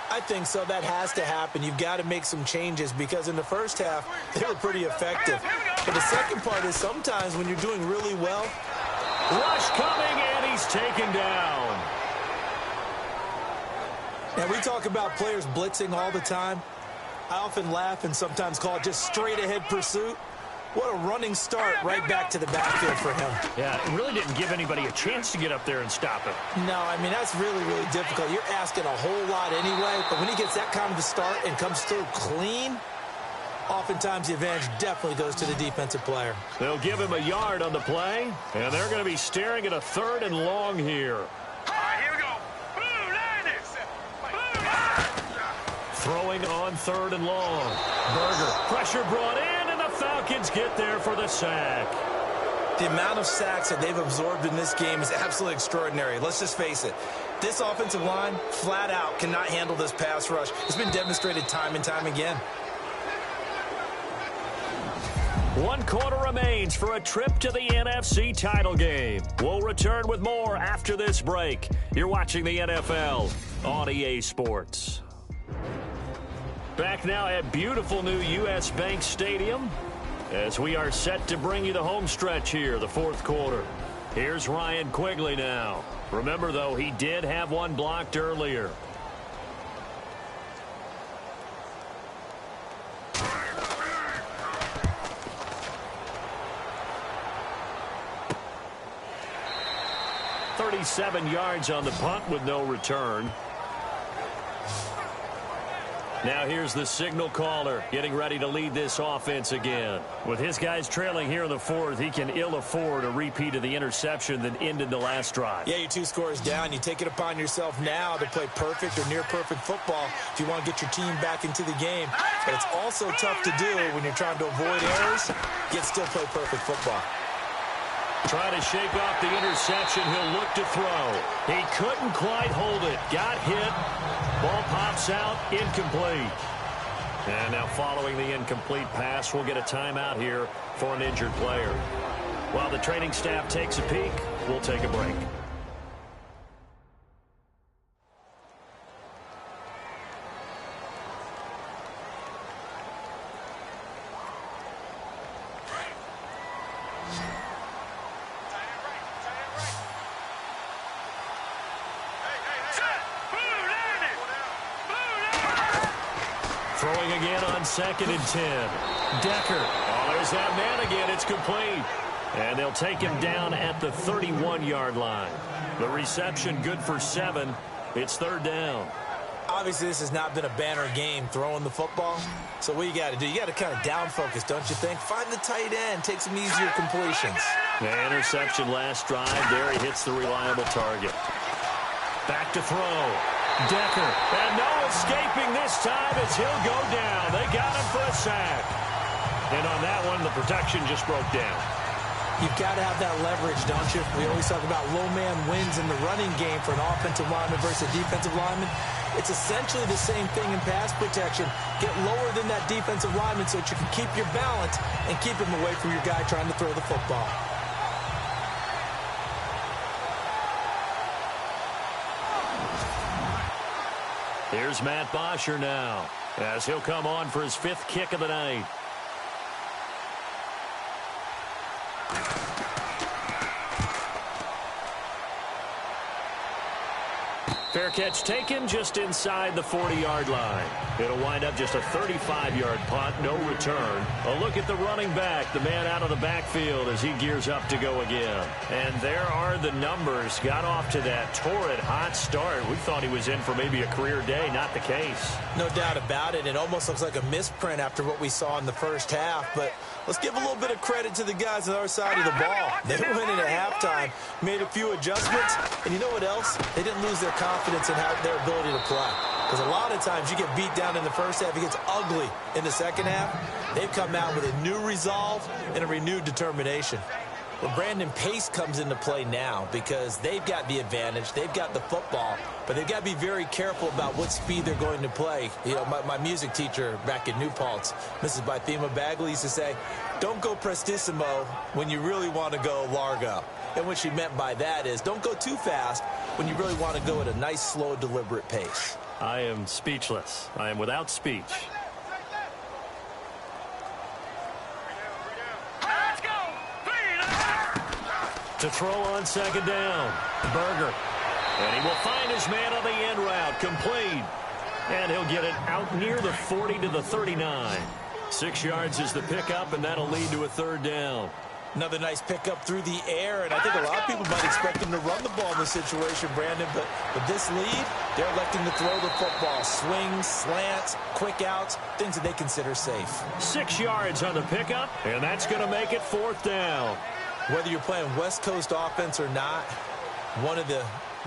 I think so. That has to happen. You've got to make some changes because in the first half, they were pretty effective. But the second part is sometimes when you're doing really well. Rush coming, and he's taken down. And we talk about players blitzing all the time. I often laugh and sometimes call it just straight-ahead pursuit. What a running start right back to the backfield for him. Yeah, it really didn't give anybody a chance to get up there and stop it. No, I mean, that's really, really difficult. You're asking a whole lot anyway, but when he gets that kind of a start and comes through clean, oftentimes the advantage definitely goes to the defensive player. They'll give him a yard on the play, and they're going to be staring at a 3rd and long here. All right, here we go. Boom, there it is. Throwing on 3rd and long. Berger, pressure brought in, and the Falcons get there for the sack. The amount of sacks that they've absorbed in this game is absolutely extraordinary. Let's just face it. This offensive line, flat out, cannot handle this pass rush. It's been demonstrated time and time again. 1 quarter remains for a trip to the NFC title game. We'll return with more after this break. You're watching the NFL on EA Sports. Back now at beautiful new U.S. Bank Stadium. as we are set to bring you the home stretch here, the fourth quarter. Here's Ryan Quigley now. Remember, though, he did have one blocked earlier. "37 yards on the punt with no return. Now here's the signal caller getting ready to lead this offense again. With his guys trailing here in the fourth, he can ill afford a repeat of the interception that ended the last drive. Yeah, your 2 scores down. You take it upon yourself now to play perfect or near perfect football if you want to get your team back into the game. But it's also tough to do when you're trying to avoid errors, yet still play perfect football. Trying to shake off the interception. He'll look to throw. He couldn't quite hold it. Got hit. Ball pops out. Incomplete. And now following the incomplete pass, we'll get a timeout here for an injured player. While the training staff takes a peek, we'll take a break. Throwing again on 2nd and 10. Decker. Oh, there's that man again. It's complete. And they'll take him down at the 31-yard line. The reception good for 7. It's 3rd down. Obviously, this has not been a banner game throwing the football. So what you got to do, you got to kind of down focus, don't you think? Find the tight end. Take some easier completions. The interception last drive. There he hits the reliable target. Back to throw. Decker. And no escaping this time as he'll go down. They got him for a sack. And on that one, the protection just broke down. You've got to have that leverage, don't you? We always talk about low man wins in the running game for an offensive lineman versus a defensive lineman. It's essentially the same thing in pass protection. Get lower than that defensive lineman so that you can keep your balance and keep him away from your guy trying to throw the football. Here's Matt Bosher now as he'll come on for his 5th kick of the night. Fair catch taken just inside the 40-yard line. It'll wind up just a 35-yard punt, no return. A look at the running back, the man out of the backfield as he gears up to go again. And there are the numbers. Got off to that torrid hot start. We thought he was in for maybe a career day. Not the case. No doubt about it. It almost looks like a misprint after what we saw in the first half. But let's give a little bit of credit to the guys on our side of the ball. They went in at halftime, made a few adjustments, and you know what else? They didn't lose their confidence in their ability to play. Because a lot of times you get beat down in the first half, it gets ugly in the second half. They've come out with a new resolve and a renewed determination. Well, Brandon, pace comes into play now because they've got the advantage. They've got the football, but they've got to be very careful about what speed they're going to play. You know, my music teacher back in New Paltz, Mrs. Bythema Bagley, used to say, don't go prestissimo when you really want to go largo. And what she meant by that is don't go too fast when you really want to go at a nice, slow, deliberate pace. I am speechless. I am without speech. To throw on 2nd down. Berger. And he will find his man on the end route. Complete. And he'll get it out near the 40 to the 39. 6 yards is the pickup, and that'll lead to a 3rd down. Another nice pickup through the air, and I think a lot of people might expect them to run the ball in this situation, Brandon, but with this lead, they're electing to throw the football. Swings, slants, quick outs, things that they consider safe. 6 yards on the pickup, and that's going to make it 4th down. Whether you're playing West Coast offense or not, one of the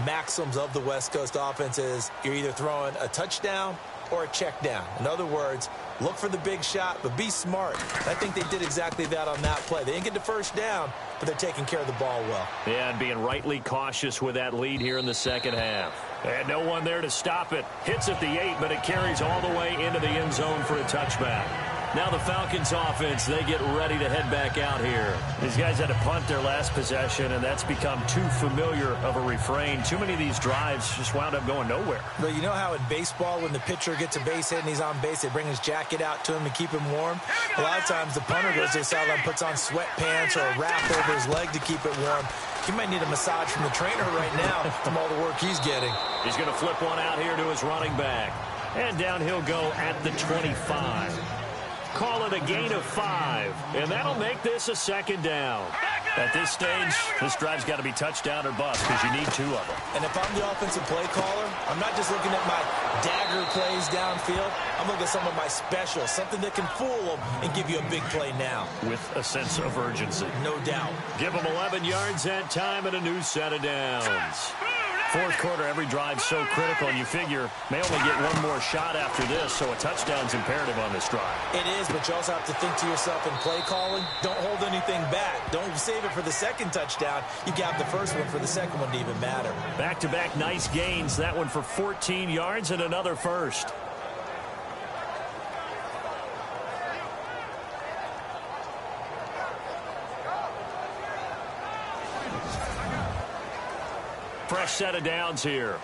maxims of the West Coast offense is you're either throwing a touchdown or a check down. In other words, look for the big shot, but be smart. I think they did exactly that on that play. They didn't get the first down, but they're taking care of the ball well. Yeah, and being rightly cautious with that lead here in the second half. And no one there to stop it. Hits at the 8, but it carries all the way into the end zone for a touchback. Now the Falcons offense, they get ready to head back out here. These guys had to punt their last possession, and that's become too familiar of a refrain. Too many of these drives just wound up going nowhere. But you know how in baseball, when the pitcher gets a base hit and he's on base, they bring his jacket out to him to keep him warm? A lot of times the punter goes to the sideline, puts on sweatpants or a wrap over his leg to keep it warm. He might need a massage from the trainer right now from all the work he's getting. He's going to flip one out here to his running back. And down he'll go at the 25. Call it a gain of 5, and that'll make this a second down. At this stage, this drive's got to be touchdown or bust because you need 2 of them. And if I'm the offensive play caller, I'm not just looking at my dagger plays downfield. I'm looking at some of my specials, something that can fool them and give you a big play now. With a sense of urgency. No doubt. Give them 11 yards that time and a new set of downs. Fourth quarter, every drive's so critical, and you figure may only get one more shot after this, so a touchdown's imperative on this drive. It is, but you also have to think to yourself in play calling, don't hold anything back. Don't save it for the second touchdown. You got the first one for the second one to even matter. Back-to-back nice gains, that one for 14 yards and another first. Fresh set of downs here.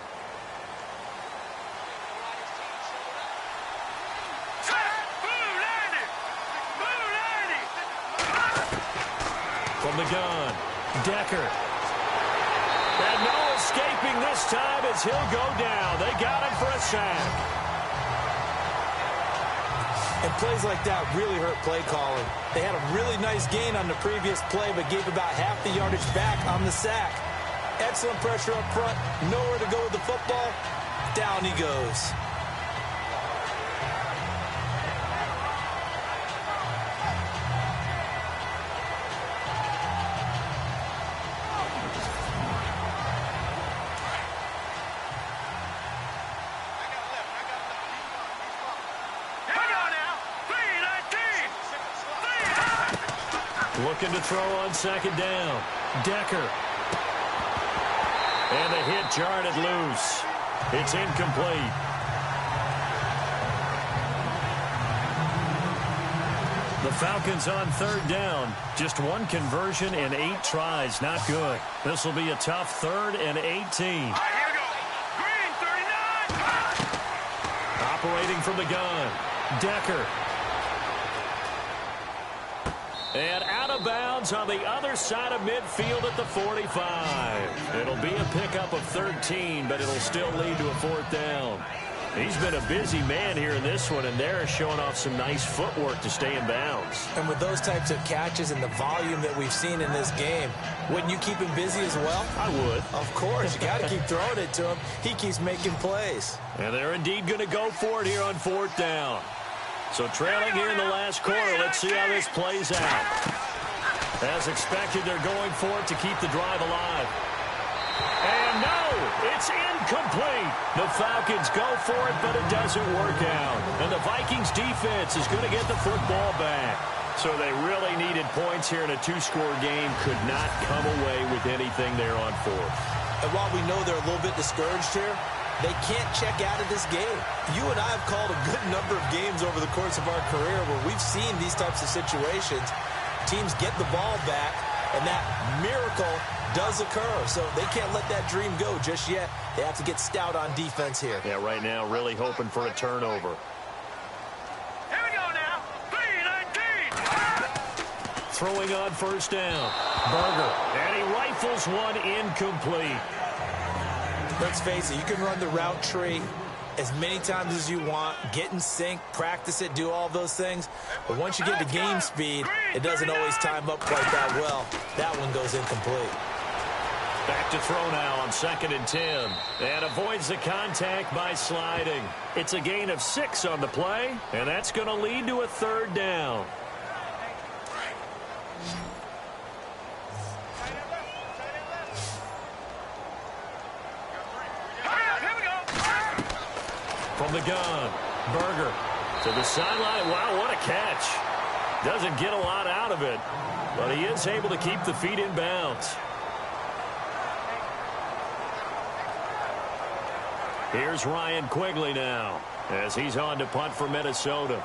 From the gun, Decker. And no escaping this time as he'll go down. They got him for a sack. And plays like that really hurt play calling. They had a really nice gain on the previous play, but gave about half the yardage back on the sack. Excellent pressure up front. Nowhere to go with the football. Down he goes. Looking to throw on second down. Decker. And the hit jarred loose. It's incomplete. The Falcons on third down. Just one conversion in 8 tries. Not good. This will be a tough 3rd and 18. Here we go. Green, 39. Operating from the gun. Decker. And out of bounds on the other side of midfield at the 45. It'll be a pickup of 13, but it'll still lead to a 4th down. He's been a busy man here in this one, and they're showing off some nice footwork to stay in bounds. And with those types of catches and the volume that we've seen in this game, wouldn't you keep him busy as well? I would. Of course. You got to keep throwing it to him. He keeps making plays. And they're indeed going to go for it here on 4th down. So trailing here in the last quarter, let's see how this plays out. As expected, they're going for it to keep the drive alive. And no, it's incomplete. The Falcons go for it, but it doesn't work out. And the Vikings defense is going to get the football back. So they really needed points here in a 2-score game. Could not come away with anything there on 4th. And while we know they're a little bit discouraged here, they can't check out of this game. You and I have called a good number of games over the course of our career where we've seen these types of situations. Teams get the ball back, and that miracle does occur. So they can't let that dream go just yet. They have to get stout on defense here. Yeah, right now really hoping for a turnover. Here we go now. 3-19. Throwing on 1st down. Berger. And he rifles one incomplete. Let's face it, you can run the route tree as many times as you want, get in sync, practice it, do all those things. But once you get to game speed, it doesn't always time up quite that well. That one goes incomplete. Back to throw now on 2nd and 10. And avoids the contact by sliding. It's a gain of 6 on the play, and that's going to lead to a 3rd down. From the gun, Berger to the sideline. Wow, what a catch. Doesn't get a lot out of it, but he is able to keep the feet in bounds. Here's Ryan Quigley now as he's on to punt for Minnesota.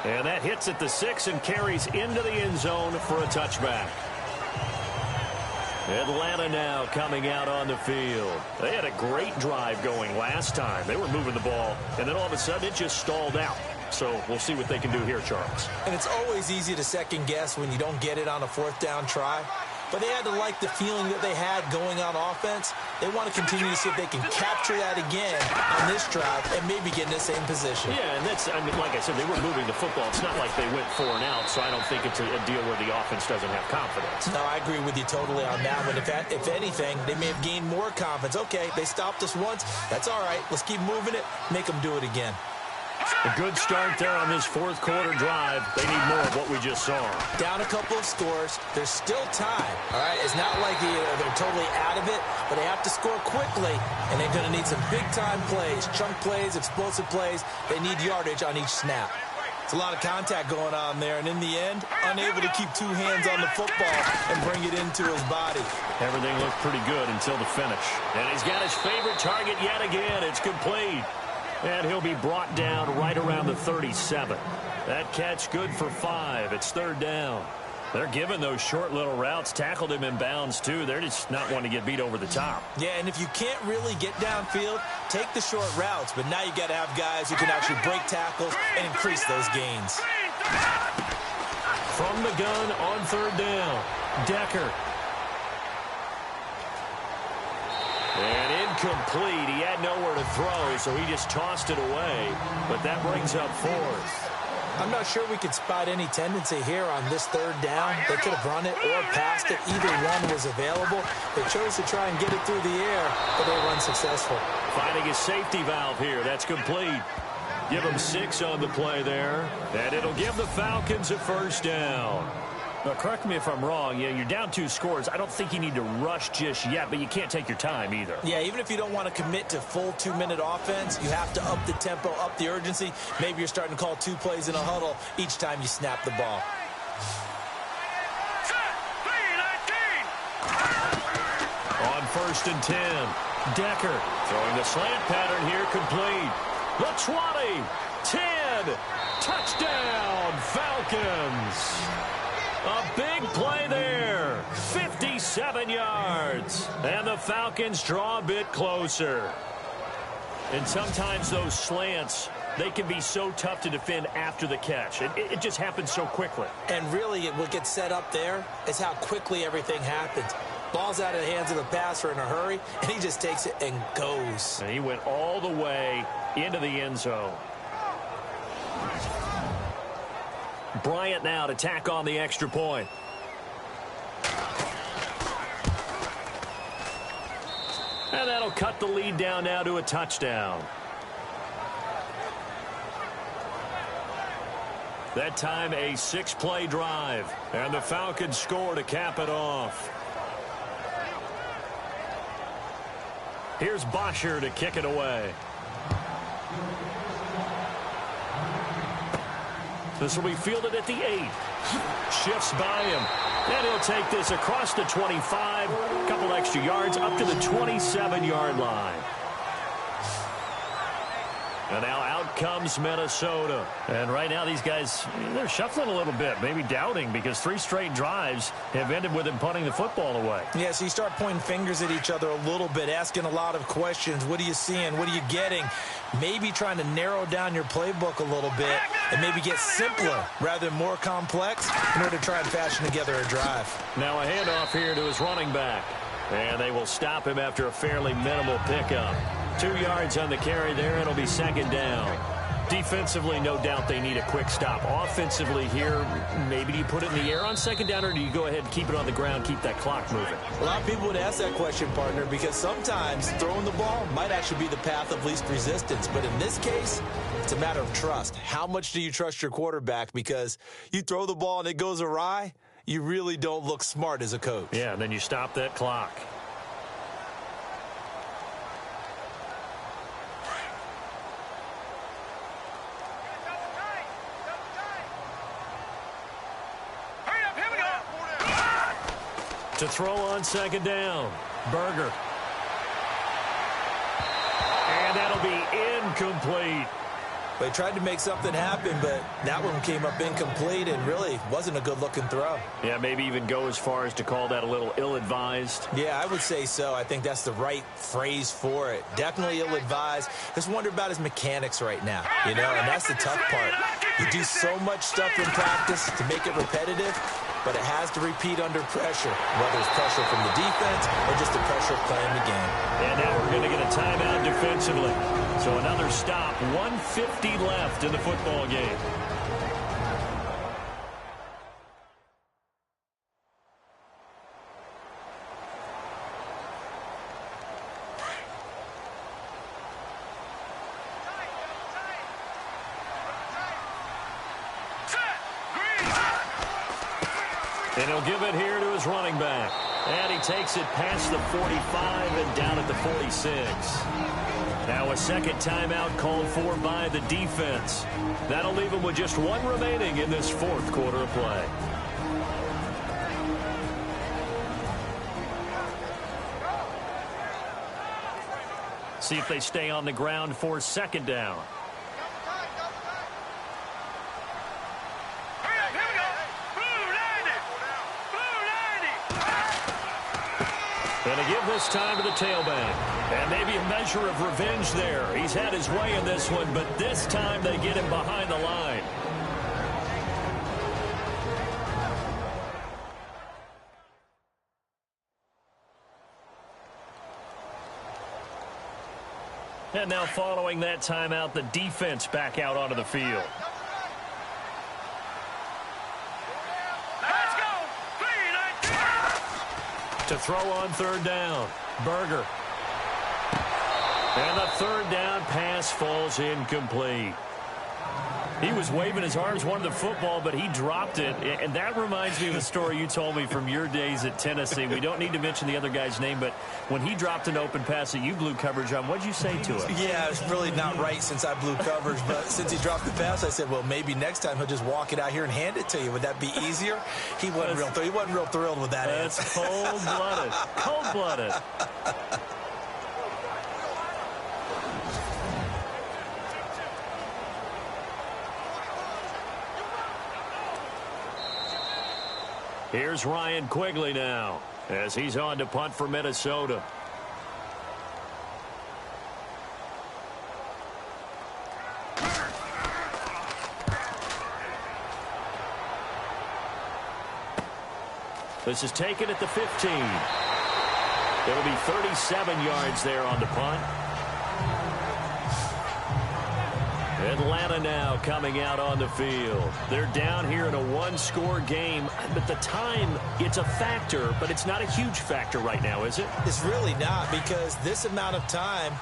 And that hits at the 6 and carries into the end zone for a touchback. Atlanta now coming out on the field. They had a great drive going last time. They were moving the ball, and then all of a sudden it just stalled out. So we'll see what they can do here, Charles. And it's always easy to second guess when you don't get it on a fourth down try. But they had to like the feeling that they had going on offense. They want to continue to see if they can capture that again on this drive and maybe get in the same position. Yeah, and that's, I mean, like I said, they were moving the football. It's not like they went 4 and out, so I don't think it's a deal where the offense doesn't have confidence. No, I agree with you totally on that one. If anything, they may have gained more confidence. Okay, they stopped us once. That's all right. Let's keep moving it. Make them do it again. A good start there on this fourth quarter drive. They need more of what we just saw. Down a couple of scores. There's still time. All right, it's not like they're totally out of it, but they have to score quickly, and they're going to need some big-time plays, chunk plays, explosive plays. They need yardage on each snap. It's a lot of contact going on there, and in the end, unable to keep 2 hands on the football and bring it into his body. Everything looked pretty good until the finish. And he's got his favorite target yet again. It's complete. And he'll be brought down right around the 37. That catch good for 5. It's 3rd down. They're giving those short little routes. Tackled him in bounds, too. They're just not wanting to get beat over the top. Yeah, and if you can't really get downfield, take the short routes. But now you got to have guys who can actually break tackles and increase those gains. From the gun on 3rd down, Decker. And incomplete. He had nowhere to throw, so he just tossed it away. But that brings up 4th. I'm not sure we could spot any tendency here on this 3rd down. They could have run it or passed it. Either one was available. They chose to try and get it through the air, but they were unsuccessful. Finding a safety valve here. That's complete. Give them 6 on the play there. And it'll give the Falcons a 1st down. Now, correct me if I'm wrong. Yeah, you're down 2 scores. I don't think you need to rush just yet, but you can't take your time either. Yeah, even if you don't want to commit to full 2-minute offense, you have to up the tempo, up the urgency. Maybe you're starting to call 2 plays in a huddle each time you snap the ball. On 1st and 10, Decker throwing the slant pattern here, complete. The 20, 10, touchdown, Falcons. A big play there, 57 yards. And the Falcons draw a bit closer. And sometimes those slants, they can be so tough to defend after the catch. It just happens so quickly. And really, what gets set up there is how quickly everything happens. Ball's out of the hands of the passer in a hurry, and he just takes it and goes. And he went all the way into the end zone. Bryant now to tack on the extra point. And that'll cut the lead down now to a touchdown. That time a 6-play drive. And the Falcons score to cap it off. Here's Bosher to kick it away. This will be fielded at the 8. Shifts by him. And he'll take this across the 25. A couple extra yards up to the 27-yard line. And now out comes Minnesota. And right now these guys, they're shuffling a little bit, maybe doubting, because 3 straight drives have ended with them punting the football away. Yeah, so you start pointing fingers at each other a little bit, asking a lot of questions. What are you seeing? What are you getting? Maybe trying to narrow down your playbook a little bit and maybe get simpler rather than more complex in order to try and fashion together a drive. Now a handoff here to his running back. And they will stop him after a fairly minimal pickup. 2 yards on the carry there. It'll be 2nd down. Defensively, no doubt they need a quick stop. Offensively here, maybe do you put it in the air on 2nd down, or do you go ahead and keep it on the ground, keep that clock moving? A lot of people would ask that question, partner, because sometimes throwing the ball might actually be the path of least resistance. But in this case, it's a matter of trust. How much do you trust your quarterback? Because you throw the ball and it goes awry, you really don't look smart as a coach. Yeah, and then you stop that clock. To throw on 2nd down, Berger. And that'll be incomplete. They tried to make something happen, but that one came up incomplete and really wasn't a good-looking throw. Yeah, maybe even go as far as to call that a little ill-advised. Yeah, I would say so. I think that's the right phrase for it. Definitely ill-advised. Just wonder about his mechanics right now, and that's the tough part. You do so much stuff in practice to make it repetitive, but it has to repeat under pressure, whether it's pressure from the defense or just the pressure of playing the game. And now we're going to get a timeout defensively. So another stop, 1:50 left in the football game. And he'll give it here to his running back. And he takes it past the 45 and down at the 46. Now a second timeout called for by the defense. That'll leave him with just one remaining in this fourth quarter of play. See if they stay on the ground for second down. Going to give this time to the tailback. And maybe a measure of revenge there. He's had his way in this one, but this time they get him behind the line. And now following that timeout, the defense back out onto the field. To throw on third down, Berger. And the third down pass falls incomplete. He was waving his arms, wanted the football, but he dropped it. And that reminds me of the story you told me from your days at Tennessee. We don't need to mention the other guy's name, but when he dropped an open pass that you blew coverage on, what did you say to him? Yeah, it's really not right since I blew coverage, but since he dropped the pass, I said, well, maybe next time he'll just walk it out here and hand it to you. Would that be easier? He wasn't real thrilled with that answer. That's cold-blooded. Cold-blooded. Here's Ryan Quigley now as he's on to punt for Minnesota. This is taken at the 15. It'll be 37 yards there on the punt. Atlanta now coming out on the field. They're down here in a one-score game, but the time, it's a factor, but it's not a huge factor right now, is it? It's really not, because this amount of time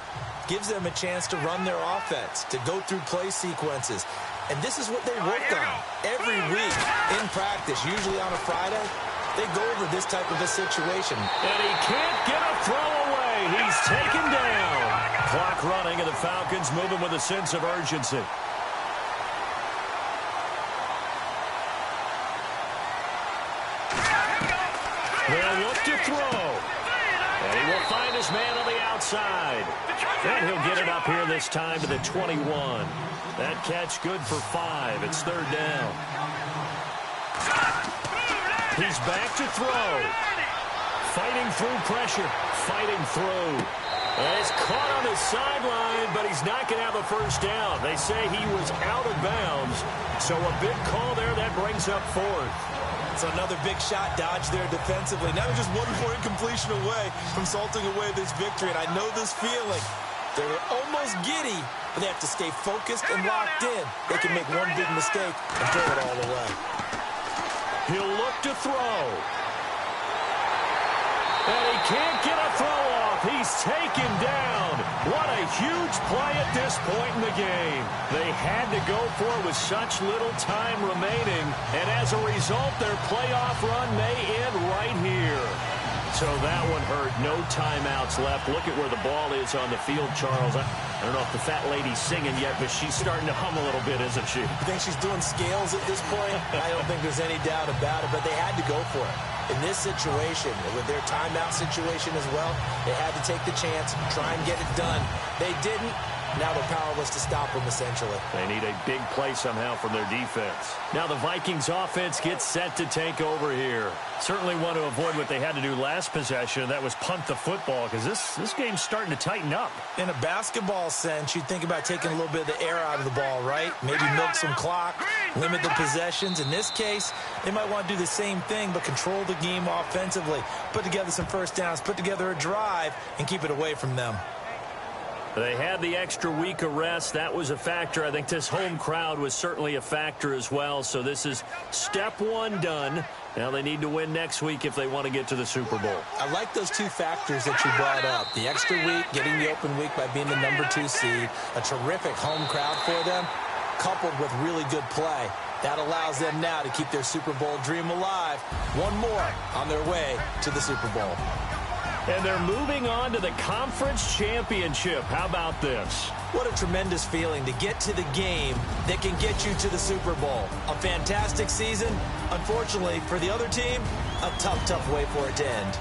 gives them a chance to run their offense, to go through play sequences. And this is what they worked on every week in practice, usually on a Friday. They go over this type of a situation. And he can't get a throw away. He's taken down. Clock running, and the Falcons moving with a sense of urgency. They'll look to throw. And he will find his man on the outside. And he'll get it up here this time to the 21. That catch good for 5. It's third down. He's back to throw. Fighting through pressure. Fighting through. And he's caught on his sideline, but he's not going to have a first down. They say he was out of bounds. So a big call there. That brings up fourth. So another big shot dodged there defensively. Now just one more incompletion away from salting away this victory. And I know this feeling. They were almost giddy, but they have to stay focused and locked in. They can make one big mistake and throw it all away. He'll look to throw. And he can't get a throw off. He's taken down. What a huge play at this point in the game. They had to go for it with such little time remaining. And as a result, their playoff run may end right here. So that one hurt. No timeouts left. Look at where the ball is on the field, Charles. I don't know if the fat lady's singing yet, but she's starting to hum a little bit, isn't she? I think she's doing scales at this point. I don't think there's any doubt about it, but they had to go for it. In this situation, with their timeout situation as well, they had to take the chance, try and get it done. They didn't, Now they're powerless to stop them, essentially. They need a big play somehow from their defense. Now the Vikings offense gets set to take over here. Certainly want to avoid what they had to do last possession. That was punt the football, because this game's starting to tighten up. In a basketball sense, you think about taking a little bit of the air out of the ball, right? Maybe milk some clock, limit the possessions. In this case, they might want to do the same thing, but control the game offensively. Put together some first downs, put together a drive, and keep it away from them. They had the extra week of rest. That was a factor. I think this home crowd was certainly a factor as well. So this is step one done. Now they need to win next week if they want to get to the Super Bowl. I like those two factors that you brought up. The extra week, getting the open week by being the #2 seed, a terrific home crowd for them, coupled with really good play. That allows them now to keep their Super Bowl dream alive. One more on their way to the Super Bowl. And they're moving on to the conference championship. How about this? What a tremendous feeling to get to the game that can get you to the Super Bowl. A fantastic season. Unfortunately, for the other team, a tough, tough way for it to end.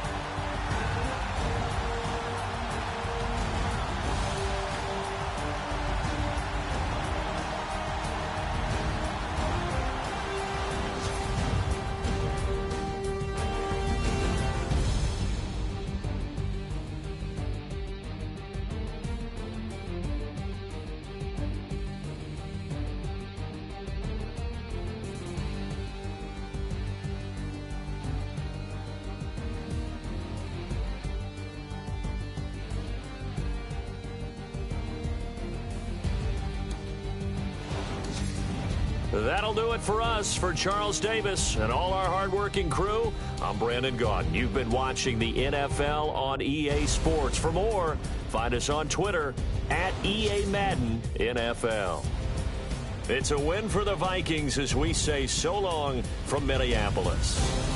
That'll do it for us. For Charles Davis and all our hardworking crew, I'm Brandon Gaudin. You've been watching the NFL on EA Sports. For more, find us on Twitter at EA Madden NFL. It's a win for the Vikings as we say so long from Minneapolis.